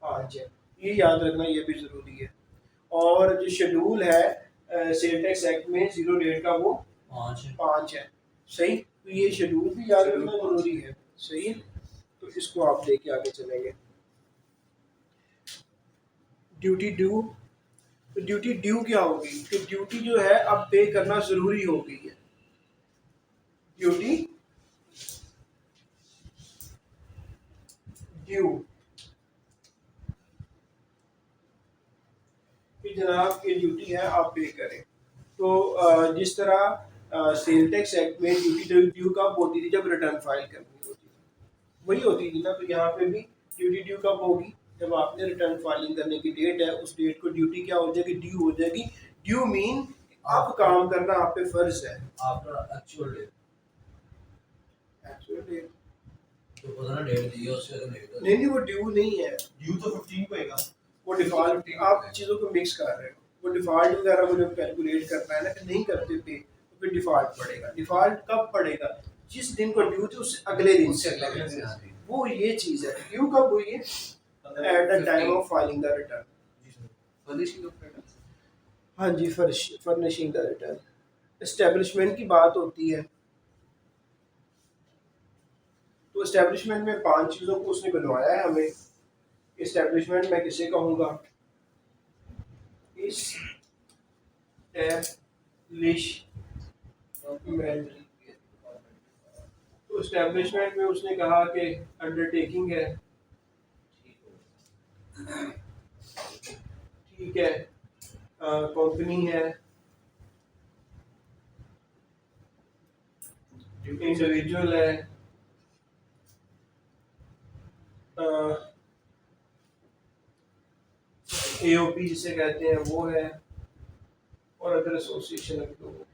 5 है। ये याद रखना, ये भी जरूरी है। और जो शेड्यूल है सेल टैक्स एक्ट में जीरो रेट का, वो 5 है, सही। तो ये शेड्यूल भी याद रखना जरूरी है, सही है। तो इसको आप लेके आगे चलेंगे। ड्यूटी ड्यू, तो ड्यूटी ड्यू क्या होगी, कि ड्यूटी जो है अब पे करना जरूरी हो गई है। ड्यूटी ड्यू, कि जनाब ये ड्यूटी है, आप पे करें। तो जिस तरह सेल टैक्स एक्ट में ड्यूटी ड्यू कब होती थी, जब रिटर्न फाइल करनी होती थी, वही होती थी ना। तो यहाँ पे भी ड्यूटी ड्यू कब होगी, जब आपने रिटर्न फाइलिंग करने की डेट है, उस डेट को ड्यूटी क्या हो जाएगी, ड्यू हो जाएगी। ड्यू मीन अब काम करना आप पे फर्ज है। After actual date, actual date तो पता ना डेट दी है उससे तो नहीं नहीं, वो ड्यू नहीं है, ड्यू तो 15 को होगा। वो डिफॉल्ट। आप चीज़ों को मिक्स कर रहे हो। वो डिफॉल्ट वगैरह को जब कैलकुलेट करना है ना, कि नहीं करते थे, तो फिर डिफॉल्ट पड़ेगा। डिफॉल्ट कब पड़ेगा, जिस दिन को ड्यू थे उससे अगले दिन से, वो ये चीज़ है। ड्यू कब हुई है, at the time of filing the return. हाँ जी, फर्निशिंग द रिटर्न। एस्टेब्लिशमेंट की बात होती है, तो एस्टेब्लिशमेंट में 5 चीज़ों को उसने बनवाया है हमें। एस्टेब्लिशमेंट मैं किसे कहूँगा, एस्टेब्लिशमेंट। तो एस्टेब्लिशमेंट में उसने कहा कि अंडरटेकिंग है, ठीक है, कंपनी है, इंडिविजुअल है, एओपी जिसे कहते हैं वो है, और अदर एसोसिएशन ऑफ लोग।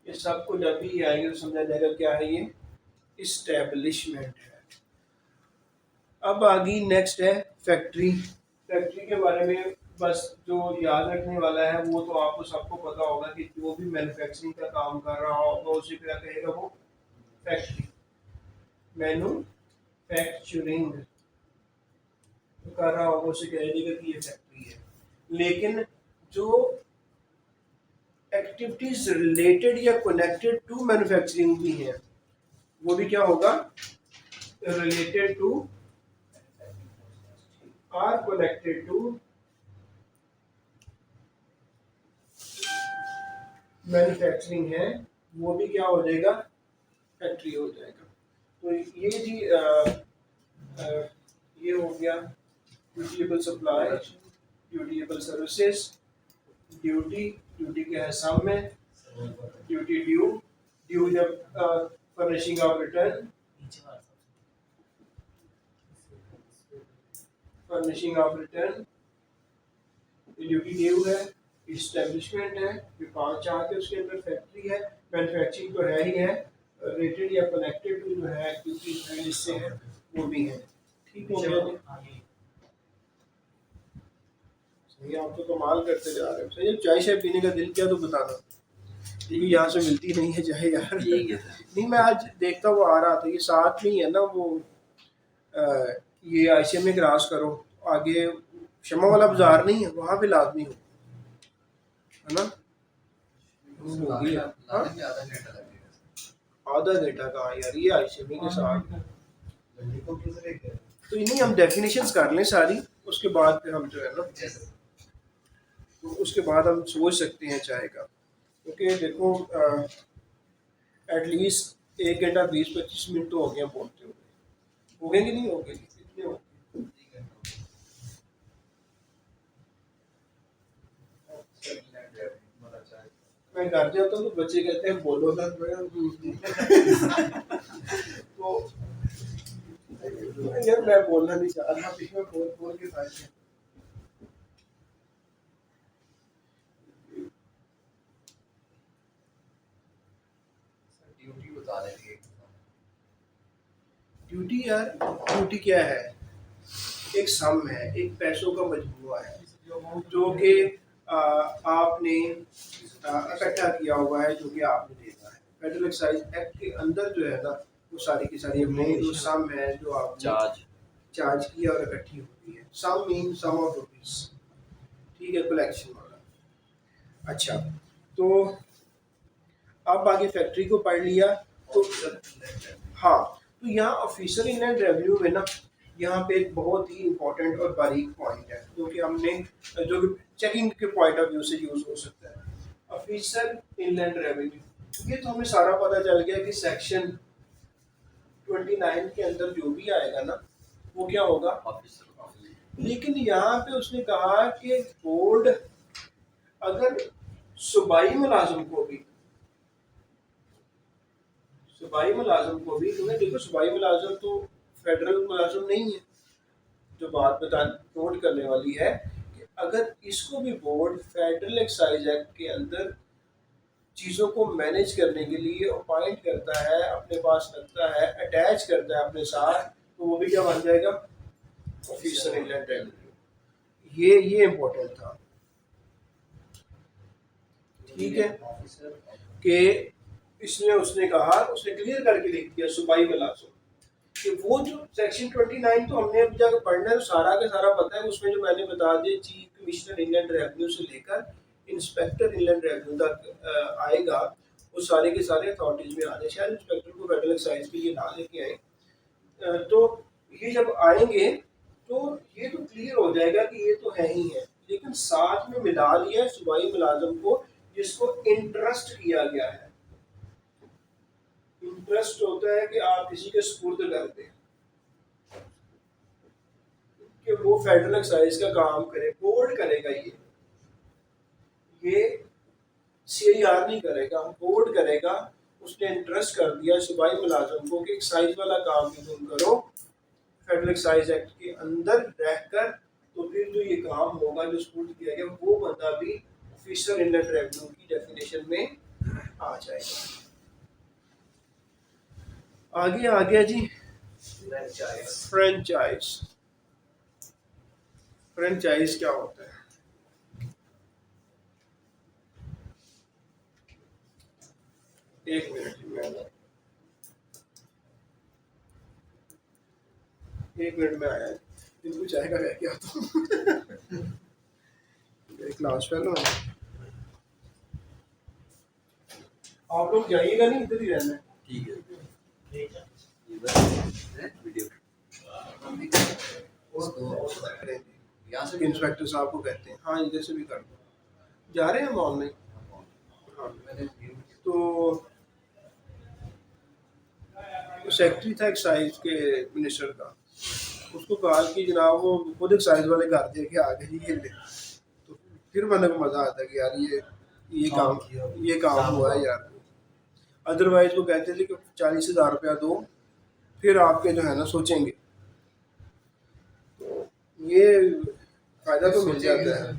ये सबको जब भी आएंगे तो समझा जाएगा क्या है ये, इस्टेब्लिशमेंट है। अब आगे नेक्स्ट है फैक्ट्री। फैक्ट्री के बारे में बस जो याद रखने वाला है वो तो आपको सबको पता होगा कि जो भी मैन्युफैक्चरिंग का काम कर रहा होगा उसे क्या कहेगा, वो फैक्ट्री। मैन्युफैक्चरिंग कर रहा होगा उसे कह देगा कि ये फैक्ट्री है। लेकिन जो एक्टिविटीज रिलेटेड या कनेक्टेड टू मैन्युफैक्चरिंग भी है, वो भी क्या होगा, related to or connected to manufacturing है वो भी क्या हो जाएगा, फैक्ट्री हो जाएगा। तो ये जी ये हो गया dutiable supply, dutiable services, duty, duty क्या है सम में, ड्यूटी ड्यू, ड्यू जब फर्निशिंग ऑफ रिटर्न, नीचे वाला furnishing of return, duty due है, इस्टेब्लिशमेंट है, ये 5 चार के उसके अंदर फैक्ट्री है, मैन्युफैक्चरिंग तो है ही है, रेटेड या कनेक्टेड टू जो है एक्टिविटीज है जिससे है वो भी है। ठीक हो गया जी। हाँ ये सही, आप तो कमाल करते जा रहे हो। सही है, चाय शाय पीने का दिल किया तो बताना, क्योंकि यहाँ से मिलती नहीं है चाय यार। ठीक है सर। नहीं मैं आज देखता हुआ आ रहा था, ये साथ में ही है ना वो ये आईसीएमए क्रॉस करो आगे शमा वाला बाजार नहीं है, वहाँ पे लाजमी हो, है ना? हो गया हाँ? लाने में आधा घंटा लगेगा सर। आधा घंटा का यार ये आईसीएमए के साथ। लंडी को किस तरह के तो इन्हीं हम डेफिनेशंस कर लें सारी, उसके बाद फिर हम जो है ना तो उसके बाद हम सोच सकते हैं चाय का, क्योंकि देखो एटलीस्ट 1 घंटा 20-25 मिनट तो हो गया बोलते हुए, हो गए कि नहीं हो गए, कितने हो गए? ठीक है। बड़ा चाय। मैं घर जाता हूँ तो बच्चे कहते हैं बोलो ना तो यार मैं बोलना नहीं चाह रहा, बीच में बोल बोल के साथ में। ड्यूटी बता देंगे। ड्यूटी यार, ड्यूटी क्या है, एक सम है, एक पैसों का मजमूआ है जो कि आपने इकट्ठा किया हुआ है, जो कि आपने देना है। फेडरल एक्साइज एक्ट के अंदर जो है ना वो सारी की सारी अमाउंट जो सम है जो आपने चार्ज किया और इकट्ठी होती है। सम मीन सम ऑफ रुपीस, ठीक है, कलेक्शन वाला। अच्छा तो अब आगे फैक्ट्री को पढ़ लिया तो हाँ, तो यहाँ ऑफिसर इनलैंड रेवेन्यू में ना यहाँ पे एक बहुत ही इंपॉर्टेंट और बारीक पॉइंट है जो कि हमने जो कि चेकिंग के पॉइंट ऑफ व्यू से यूज हो सकता है। ऑफिसर इनलैंड रेवेन्यू, ये तो हमें सारा पता चल गया कि सेक्शन 29 के अंदर जो भी आएगा ना वो क्या होगा, ऑफिसर। लेकिन यहाँ पे उसने कहा कि बोर्ड अगर सूबाई मुलाजिम को भी, सूबाई मुलाजिम को भी, तुम्हें देखो सूबाई मुलाजिम तो फेडरल मुलाजिम नहीं है, जो बात बता नोट करने वाली है कि अगर इसको भी बोर्ड फेडरल एक्साइज एक्ट के अंदर चीज़ों को मैनेज करने के लिए अपॉइंट करता है, अपने पास रखता है, अटैच करता है अपने साथ, तो वो भी क्या बन जाएगा, ऑफिसर इनलैंड रेवेन्यू। ये इम्पोर्टेंट था, ठीक है, कि इसने उसने कहा, उसने क्लियर करके लिख दिया सूबाई मुलाजिम कि वो जो सेक्शन 29 तो हमने अभी जाकर पढ़ना है, तो सारा का सारा पता है। उसमें जो मैंने बता दिया चीफ कमिश्नर इनलैंड रेवेन्यू से लेकर इंस्पेक्टर इनलैंड रेवेन्यू तक आएगा, वो सारे के सारे अथॉरिटीज में आने, शायद इंस्पेक्टर को फेडरल एक्साइज के लिए ना लेके आए। तो ये जब आएंगे तो ये तो क्लियर हो जाएगा कि ये तो है ही है, लेकिन साथ में मिला लिया सूबाई मुलाजिम को जिसको इंटरेस्ट किया गया है। इंटरेस्ट होता है कि आप किसी के सुपुर्द करते हैं कि वो फेडरल एक्साइज का काम करे, बोर्ड करेगा, ये सीआईआर नहीं करेगा, बोर्ड करेगा। उसने इंटरेस्ट कर दिया सूबाई मुलाजिम को कि एक्साइज वाला काम भी तुम करो फेडरल एक्साइज एक्ट के अंदर रहकर, तो फिर जो ये काम होगा जो सुपुर्द किया गया वो बंदा भी ऑफिसर इनलैंड रेवेन्यू की डेफिनेशन में आ जाएगा। आगे आ गया जी फ्रेंचाइज। फ्रेंचाइज क्या होता है, एक मिनट में आया, इनको चाय का क्या आता हूँ क्लास फेलो है। आप लोग जाइएगा नहीं, इधर ही रहना है। ठीक है। ठीक है वीडियो यहाँ से इंस्पेक्टर साहब को कहते हैं, हाँ इधर से भी कर दो, जा रहे हैं हम ऑनलाइन। हाँ मैंने view किया। तो सेक्रेटरी था एक्साइज के मिनिस्टर का, उसको कहा कि जनाब वो खुद एक्साइज वाले घर दे के आ गए जी ये ले। तो फिर मैंने को मज़ा आता कि यार ये काम हुआ है यार। अदरवाइज वो कहते थे कि 40,000 रुपया दो फिर आपके जो है ना सोचेंगे। तो ये फ़ायदा तो मिल जाता है,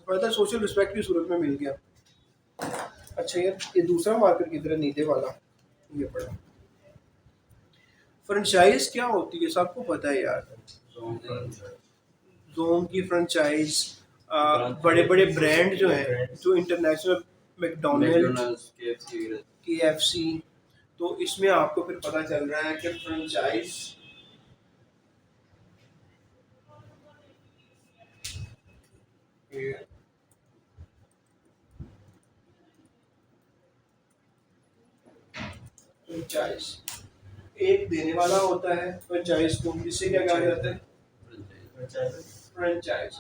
फ़ायदा सोशल रिस्पेक्ट की सूरत में मिल गया। अच्छा यार ये दूसरा मार्केट किधर है, नीचे वाला ये पड़ा। फ्रेंचाइज क्या होती है सबको पता है यार। जोन की फ्रेंचाइज बड़े बड़े ब्रांड जो हैं जो इंटरनेशनल मैकडोनल्ड KFC वगैरह। KFC, तो इसमें आपको फिर पता चल रहा है कि फ्रेंचाइज फ्रेंचाइज एक देने वाला होता है फ्रेंचाइज को, जिससे क्या कहा जाता है फ्रेंचाइज।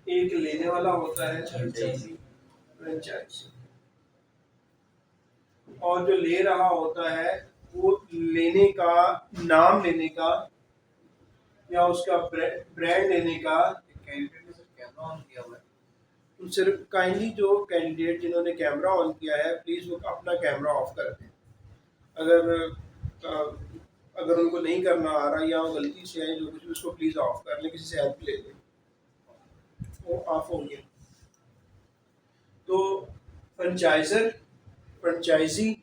एक लेने वाला होता है फ्रेंचाइज, और जो ले रहा होता है वो लेने का, नाम लेने का या उसका ब्रांड लेने का। कैंडिडेट ने सिर्फ कैमरा ऑन किया हुआ है। सिर्फ काइंडली जो कैंडिडेट जिन्होंने कैमरा ऑन किया है प्लीज़ वो अपना कैमरा ऑफ कर दें। अगर उनको नहीं करना आ रहा या वो गलती से है जो कुछ भी उसको प्लीज़ ऑफ कर लें, किसी से हेल्प ले लें, वो ऑफ हो गया। तो फ्रेंचाइजर, फ्रेंचाइजी,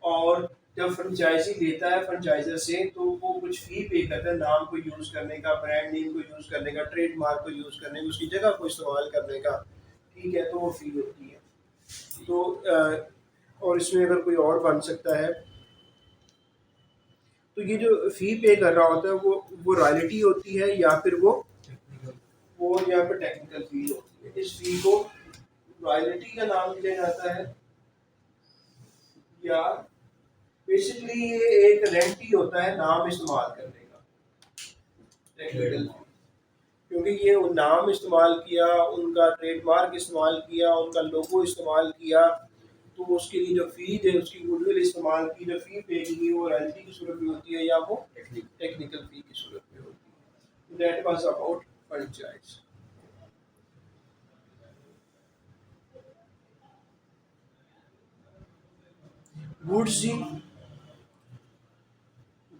और जब फ्रेंचाइजी लेता है फ्रेंचाइजर से तो वो कुछ फ़ी पे करता है नाम को यूज़ करने का, ब्रांड नेम को यूज़ करने का, ट्रेडमार्क को यूज़ करने का, उसकी जगह को इस्तेमाल करने का, ठीक है, तो वो फ़ी होती है। तो और इसमें अगर कोई और बन सकता है तो ये जो फ़ी पे कर रहा होता है वो रॉयल्टी होती है या फिर वो यहाँ पर टेक्निकल फ़ी होती है। इस फ़ी को रॉयल्टी का नाम दिया जाता है या बेसिकली ये एक रेंट ही होता है नाम इस्तेमाल करने का, टेक्निकल फ़ी। क्योंकि ये नाम इस्तेमाल किया, उनका ट्रेडमार्क इस्तेमाल किया, उनका लोगो इस्तेमाल किया, तो उसके लिए जो फ़ी है उसकी गुडविल इस्तेमाल की, जो फ़ी पे की वो रॉयल्टी की सूरत में होती है या वो टेक्निकल फ़ी की सूरत में होती है। That was about franchise. Goods जी,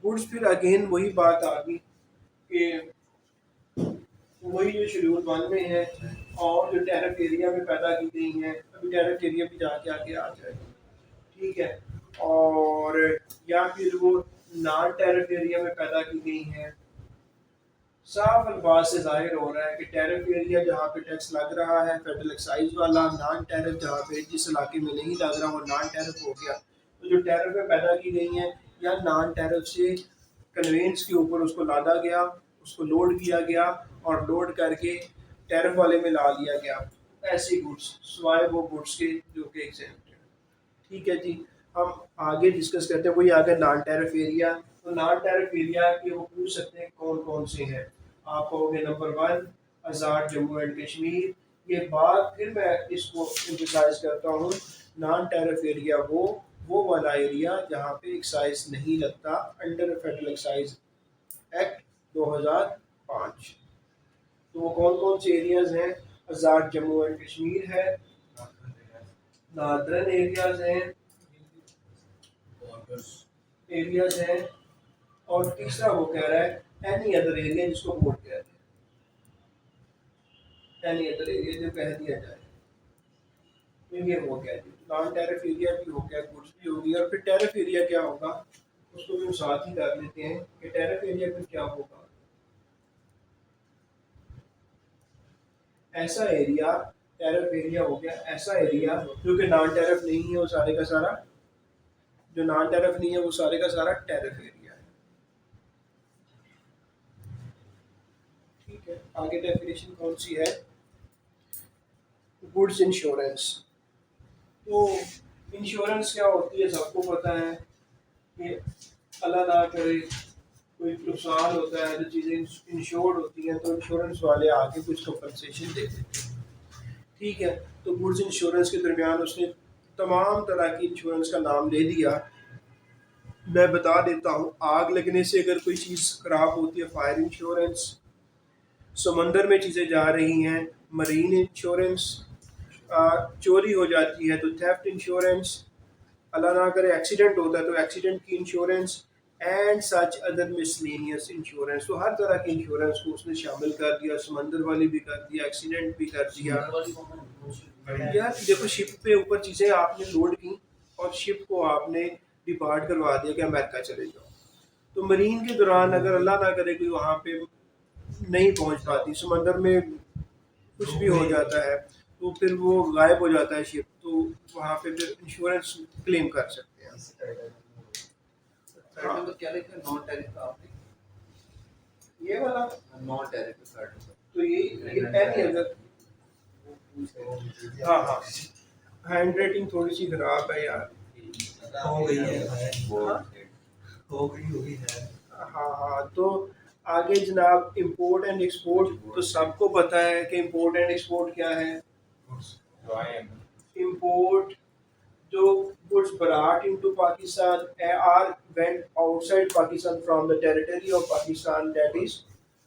गुड्स फिर अगेन वही बात आ गई कि वही जो शेड्यूल 1 में है और जो टैरिफ एरिया में पैदा की गई हैं, अभी टैरिफ एरिया भी जाके आके आ जाएगी, ठीक है, और या फिर वो नॉन टैरिफ एरिया में पैदा की गई हैं। साफ अल्फाज से जाहिर हो रहा है कि टैरिफ एरिया जहाँ पे टैक्स लग रहा है फेडरल एक्साइज वाला, नॉन टैरिफ जहाँ पे जिस इलाके में नहीं लग रहा वो नॉन टैरिफ हो गया। तो जो टैरिफ में पैदा की गई हैं या नॉन टैरिफ से कन्वेंस के ऊपर उसको लादा गया, उसको लोड किया गया और लोड करके टैरिफ वाले में ला लिया गया, ऐसी गुड्स सिवाय वो गुड्स के जो कि एग्जेम्प्ट है। ठीक है जी, हम आगे डिस्कस करते हैं। वही आगे नॉन टैरिफ एरिया, तो नॉन टैरिफ एरिया के वो पूछ सकते हैं कौन कौन से हैं। आप कहोगे number 1 Azad Jammu and Kashmir. ये बात फिर मैं इसको एम्फसाइज करता हूँ, नॉन टैरिफ एरिया वो वाला एरिया जहाँ पे एक्साइज नहीं लगता अंडर फेडरल एक्साइज एक्ट 2005। तो वो कौन कौन से एरियाज हैं? आज़ाद जम्मू एंड कश्मीर है, नादरन एरियाज हैं, और तीसरा वो कह रहा है एनी अदर एरिया, जिसको बोर्ड कहते हैं, एनी अदर एरिया जो कह दिया जाए, तो ये वो कह दिया। नॉन टैरिफ एरिया भी हो गया, गुड्स भी होगी, और फिर टैरिफ एरिया क्या होगा उसको भी साथ ही कर लेते हैं कि टैरिफ एरिया फिर क्या होगा। ऐसा एरिया, टैरिफ एरिया हो गया ऐसा एरिया जो कि नॉन टैरिफ नहीं है, वो सारे का सारा, जो नॉन टैरिफ नहीं है वो सारे का सारा टैरिफ एरिया है। ठीक है, आगे डेफिनेशन कौन सी है? Goods insurance. तो इंश्योरेंस क्या होती है सबको पता है कि अल्लाह ना करे कोई नुकसान होता है, जो चीज़ें इंश्योर्ड होती हैं तो इंश्योरेंस वाले आके कुछ कंपनसेशन दे देते हैं। ठीक है। तो गुड्स इंश्योरेंस के दरमियान उसने तमाम तरह की इंश्योरेंस का नाम ले दिया। मैं बता देता हूँ, आग लगने से अगर कोई चीज़ ख़राब होती है, फायर इंश्योरेंस। समंदर में चीज़ें जा रही हैं, मरीन इंश्योरेंस। चोरी हो जाती है तो थेफ्ट इंश्योरेंस। अल्लाह ना करे एक्सीडेंट होता है तो एक्सीडेंट की insurance and such other miscellaneous insurance. तो हर तरह की इंश्योरेंस को उसने शामिल कर दिया, समंदर वाली भी कर दिया, एक्सीडेंट भी कर दिया। समुद्र वाली कौन है? यार देखो, शिप पे ऊपर चीज़ें आपने लोड की और शिप को आपने डिपार्ट करवा दिया कि अमेरिका चले जाओ। तो मरीन के दौरान अगर अल्लाह ना करे कोई वहाँ पे नहीं पहुँच पाती, समंदर में कुछ भी हो जाता है, तो फिर वो गायब हो जाता है शिप, तो वहाँ पे फिर इंश्योरेंस क्लेम कर सकते हैं। थर्ड नंबर क्या लिखा है? नॉन टैरिफ का आपने? ये वाला नॉन टैरिफ का थर्ड नंबर। तो ये पहली अगर हाँ हाँ हैंड राइटिंग थोड़ी सी खराब है यार। हो गई है, हाँ हो गई होगी है। हाँ हाँ। तो आगे जनाब इंपोर्ट एंड एक्सपोर्ट, तो सबको पता है कि इंपोर्ट एंड एक्सपोर्ट क्या है। इंपोर्ट जो goods brought into Pakistan are went outside Pakistan from the territory of Pakistan, that is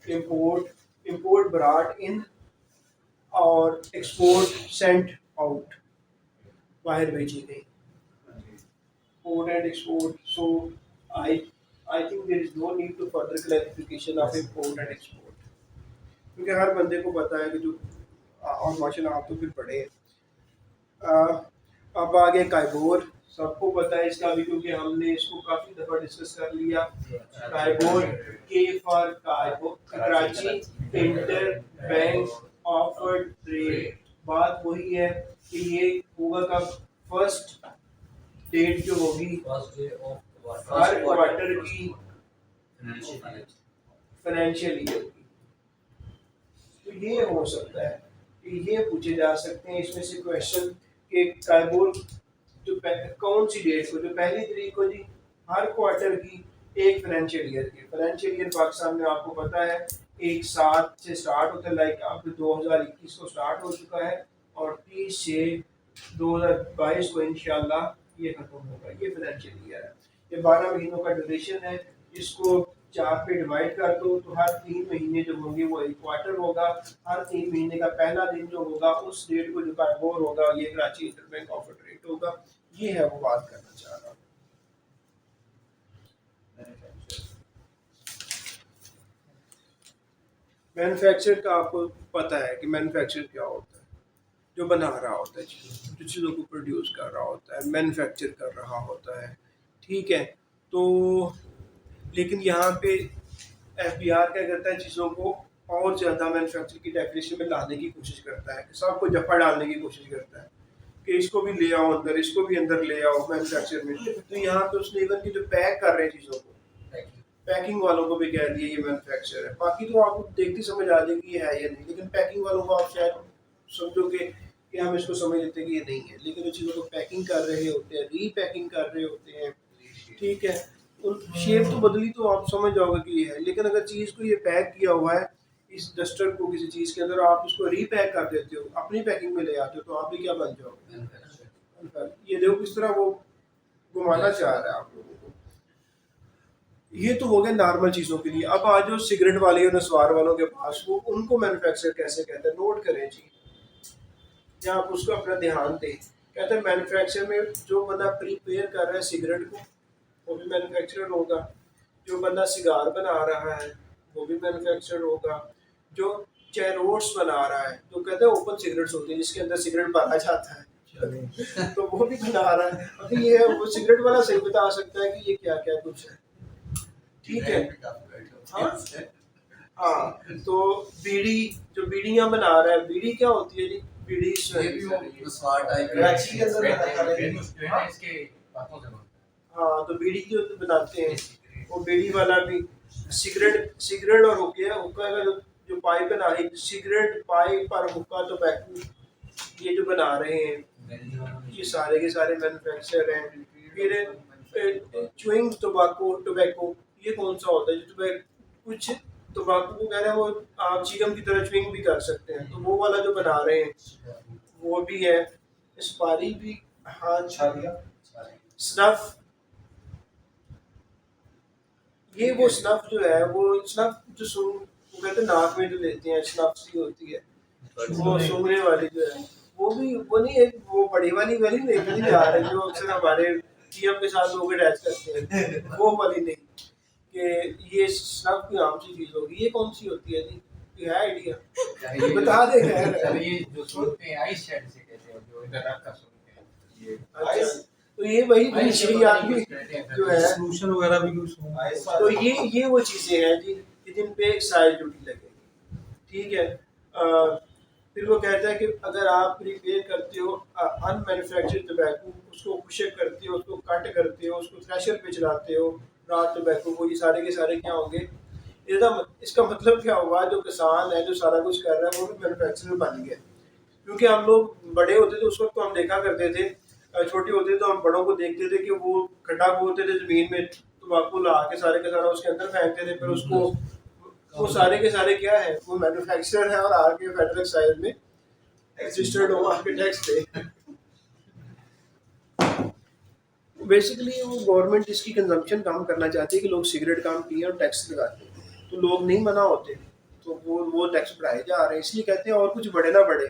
import. Import brought in और export sent out, बाहर भेजी गई। Import and export. So I think there is no need to further clarification of import and export, क्योंकि हर बंदे को पता है कि जो और माशाल्लाह आप तो फिर पढ़े हैं। अब आगे काइबोर, सबको पता है इसका भी क्योंकि हमने इसको काफ़ी दफ़ा डिस्कस कर लिया। काइबोर के for KIBOR, Karachi interbank offer trade. बात वही है कि ये होगा कब, फर्स्ट डेट जो होगी first day of her quarter की फाइनेंशियल फाइनेंशियल ईयर की। तो ये हो सकता है कि ये पूछे जा सकते हैं इसमें से क्वेश्चन कि काइबोर जो कौन सी डेट को, जो पहली तारीख को जी हर क्वार्टर की एक फाइनेंशियल ईयर की। फाइनेंशियल ईयर पाकिस्तान में आपको पता है 1/7 से स्टार्ट होता है, लाइक अब 2021 को स्टार्ट हो चुका है और 30 से 2022 को इंशाल्लाह ये खत्म होगा। ये फाइनेंशियल ईयर है, ये 12 महीनों का ड्यूरेशन है। इसको 4 पे डिवाइड कर दो तो हर 3 महीने जो होंगे वो एक क्वार्टर होगा। हर 3 महीने का पहला दिन जो होगा उस डेट को जो काइबोर होगा ये कराची इंटरबैंक ऑफर रेट होगा। ये है वो बात करना चाह रहा हूँ। मैन्युफैक्चर का आपको पता है कि मैन्युफैक्चर क्या होता है, जो बना रहा होता है चीज़ों, जो चीज़ों को प्रोड्यूस कर रहा होता है, मैन्युफैक्चर कर रहा होता है। ठीक है, तो लेकिन यहाँ पे एफबीआर क्या करता है, चीज़ों को और ज़्यादा मैन्युफैक्चर की डेफिनेशन में लाने की कोशिश करता है, कि सबको जफ्फा डालने की कोशिश करता है कि इसको भी ले आओ अंदर, इसको भी अंदर ले आओ मैन्युफैक्चर में। तो यहाँ पे उसने इवन की जो पैक कर रहे हैं चीज़ों को, पैकिंग वालों को भी कह दिया ये मैन्युफैक्चर है। बाकी तो आपको देखती समझ आ जाएगी ये है या नहीं, लेकिन पैकिंग वालों को आप शायद समझोगे कि हम इसको समझ लेते हैं कि ये नहीं है, लेकिन वो चीज़ों को पैकिंग कर रहे होते हैं, रीपैकिंग कर रहे होते हैं। ठीक है, शेप तो बदली तो आप समझ जाओगे कि ये है, लेकिन अगर चीज़ को ये पैक किया हुआ है इस डस्टर को किसी चीज़ के अंदर, आप उसको रीपैक कर देते हो, अपनी पैकिंग में ले आते हो, तो आप भी क्या बन जाओगे। ये देखो किस तरह वो घुमाना चाह रहा है आप लोगों को। ये तो हो गया नॉर्मल चीज़ों के लिए। अब आज जो सिगरेट वाले और नस्वार वालों के पास, वो उनको मैन्युफैक्चर कैसे कहते हैं, नोट करें जी, या आप उसको अपना ध्यान दें। कहते हैं मैन्युफैक्चर में जो बंदा प्रिपेयर कर रहा है सिगरेट को वो भी मैन्युफैक्चरर होगा, जो बंदा सिगार बना रहा है वो भी मैन्युफैक्चरर होगा, जो चैरोट्स बना रहा है, तो कहते हैं ओपन सिगरेट्स होती है जिसके अंदर सिगरेट भरा जाता है तो वो भी बना रहा है। अभी ये वो सिगरेट वाला सही बता सकता है कि ये क्या क्या कुछ है। ठीक है, हाँ तो बीड़ी, जो बीड़ियाँ बना रहा है, बीड़ी क्या होती है जी, बीड़ी कराची के अंदर हाँ, तो बीड़ी जो बनाते हैं वो बीड़ी वाला भी, सिगरेट और हुक्का, हुक्का का जो पाइप बना रही, सिगरेट पाइप और हुक्का टोबैको ये जो बना रहे हैं ये सारे के सारे मैन्युफैक्चर हैं। फिर च्युइंग टोबैको ये कौन सा होता है, जो कुछ तंबाकू को कह रहे हैं वो आप चीगम की तरह च्युइंग भी कर सकते हैं, तो वो वाला जो बना रहे हैं वो भी है, सुपारी भी, हाँ छालिया स्नफ, ये वो स्नफ जो है वो स्नफ जो वो कहते हैं नाक में जो लेते हैं स्नफ सी होती है, वो सूंघने वाली जो है वो भी, वो नहीं एक वो बड़ी वाली वाली लेकर नहीं आ रही जो अक्सर हमारे पीएम के साथ लोग अटैच करते हैं, वो वाली नहीं कि ये स्नफ की आम सी चीज होगी। ये कौन सी होती है जी, ये है आइडिया बता दे खैर। सर ये जो सुनते हैं आई शेड से कहते हैं, जो इधर रख कर सुनते हैं ये अच्छा, तो ये वही दूसरी आदमी जो है, सॉल्यूशन वगैरह भी कुछ तो ये वो चीजें हैं जी कि जिन पे एक्साइज ड्यूटी लगेगी, ठीक है। फिर वो कहता है कि अगर आप प्रिपेयर करते हो अनमैन्युफैक्चर्ड टबैको, उसको खुशक करते हो, उसको कट करते हो, उसको थ्रेशर पे चलाते हो रॉ टबैको को, ये सारे के सारे क्या होंगे, इसका मतलब क्या हुआ, जो किसान है जो सारा कुछ कर रहा है वो भी मैन्युफैक्चरर बन गया। क्योंकि हम लोग बड़े होते थे उस वक्त तो हम देखा करते थे, छोटे होते तो हम बड़ों को देखते थे कि वो खड्डा खोदते थे जमीन में, तम्बाकू ला के सारे का सारा उसके अंदर फेंकते थे, फिर उसको वो सारे के सारे क्या है, वो मैन्युफैक्चरर है और आके फेडरल एक्साइज में रजिस्टर्ड हो आपके टैक्स पे। बेसिकली वो गवर्नमेंट इसकी कंजम्पशन कम करना चाहती है कि लोग सिगरेट कम पिए और टैक्स लगाते हैं, तो लोग नहीं मना होते, तो वो टैक्स बढ़ाए जा रहे हैं, इसलिए कहते हैं और कुछ बढ़े ना बढ़े।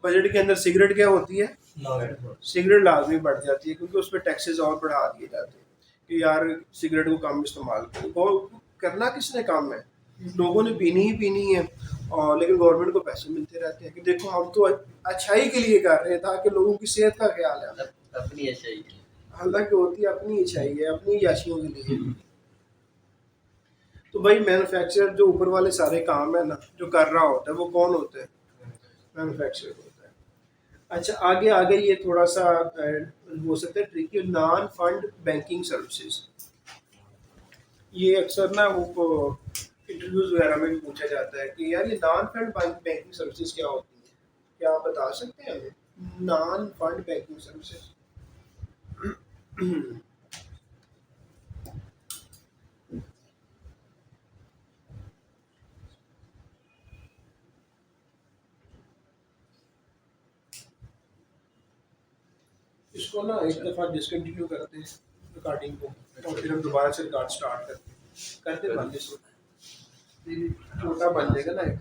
बजट के अंदर सिगरेट क्या होती है, सिगरेट लाजमी बढ़ जाती है, क्योंकि उस पर टैक्सेस और बढ़ा दिए जाते हैं कि यार सिगरेट को कम इस्तेमाल करो। करना किसने काम है, लोगों ने पीनी ही पीनी है, और लेकिन गवर्नमेंट को पैसे मिलते रहते हैं कि देखो हम तो अच्छाई के लिए कर रहे हैं ताकि लोगों की सेहत का ख्याल है, अपनी अच्छाई, हालांकि होती है अपनी अच्छाई है, अपनी याशियों के लिए। तो भाई मैन्युफैक्चरर जो ऊपर वाले सारे काम है ना जो कर रहा होता है वो कौन होता है, मैन्युफैक्चरर होता है। अच्छा आगे आगे ये थोड़ा सा हो सकता है tricky, non fund banking services, ये अक्सर ना वो इंटरव्यूज वगैरह में भी पूछा जाता है कि यार ये नॉन फंड बैंकिंग सर्विसेज क्या होती है, क्या आप बता सकते हैं हमें नॉन फंड बैंकिंग सर्विसेज? इसको ना एक दफ़ा डिसकंटिन्यू करते हैं रिकॉर्डिंग को और फिर हम दोबारा से रिकॉर्ड स्टार्ट करते हैं, करते बंद इसको छोटा बन जाएगा ना एक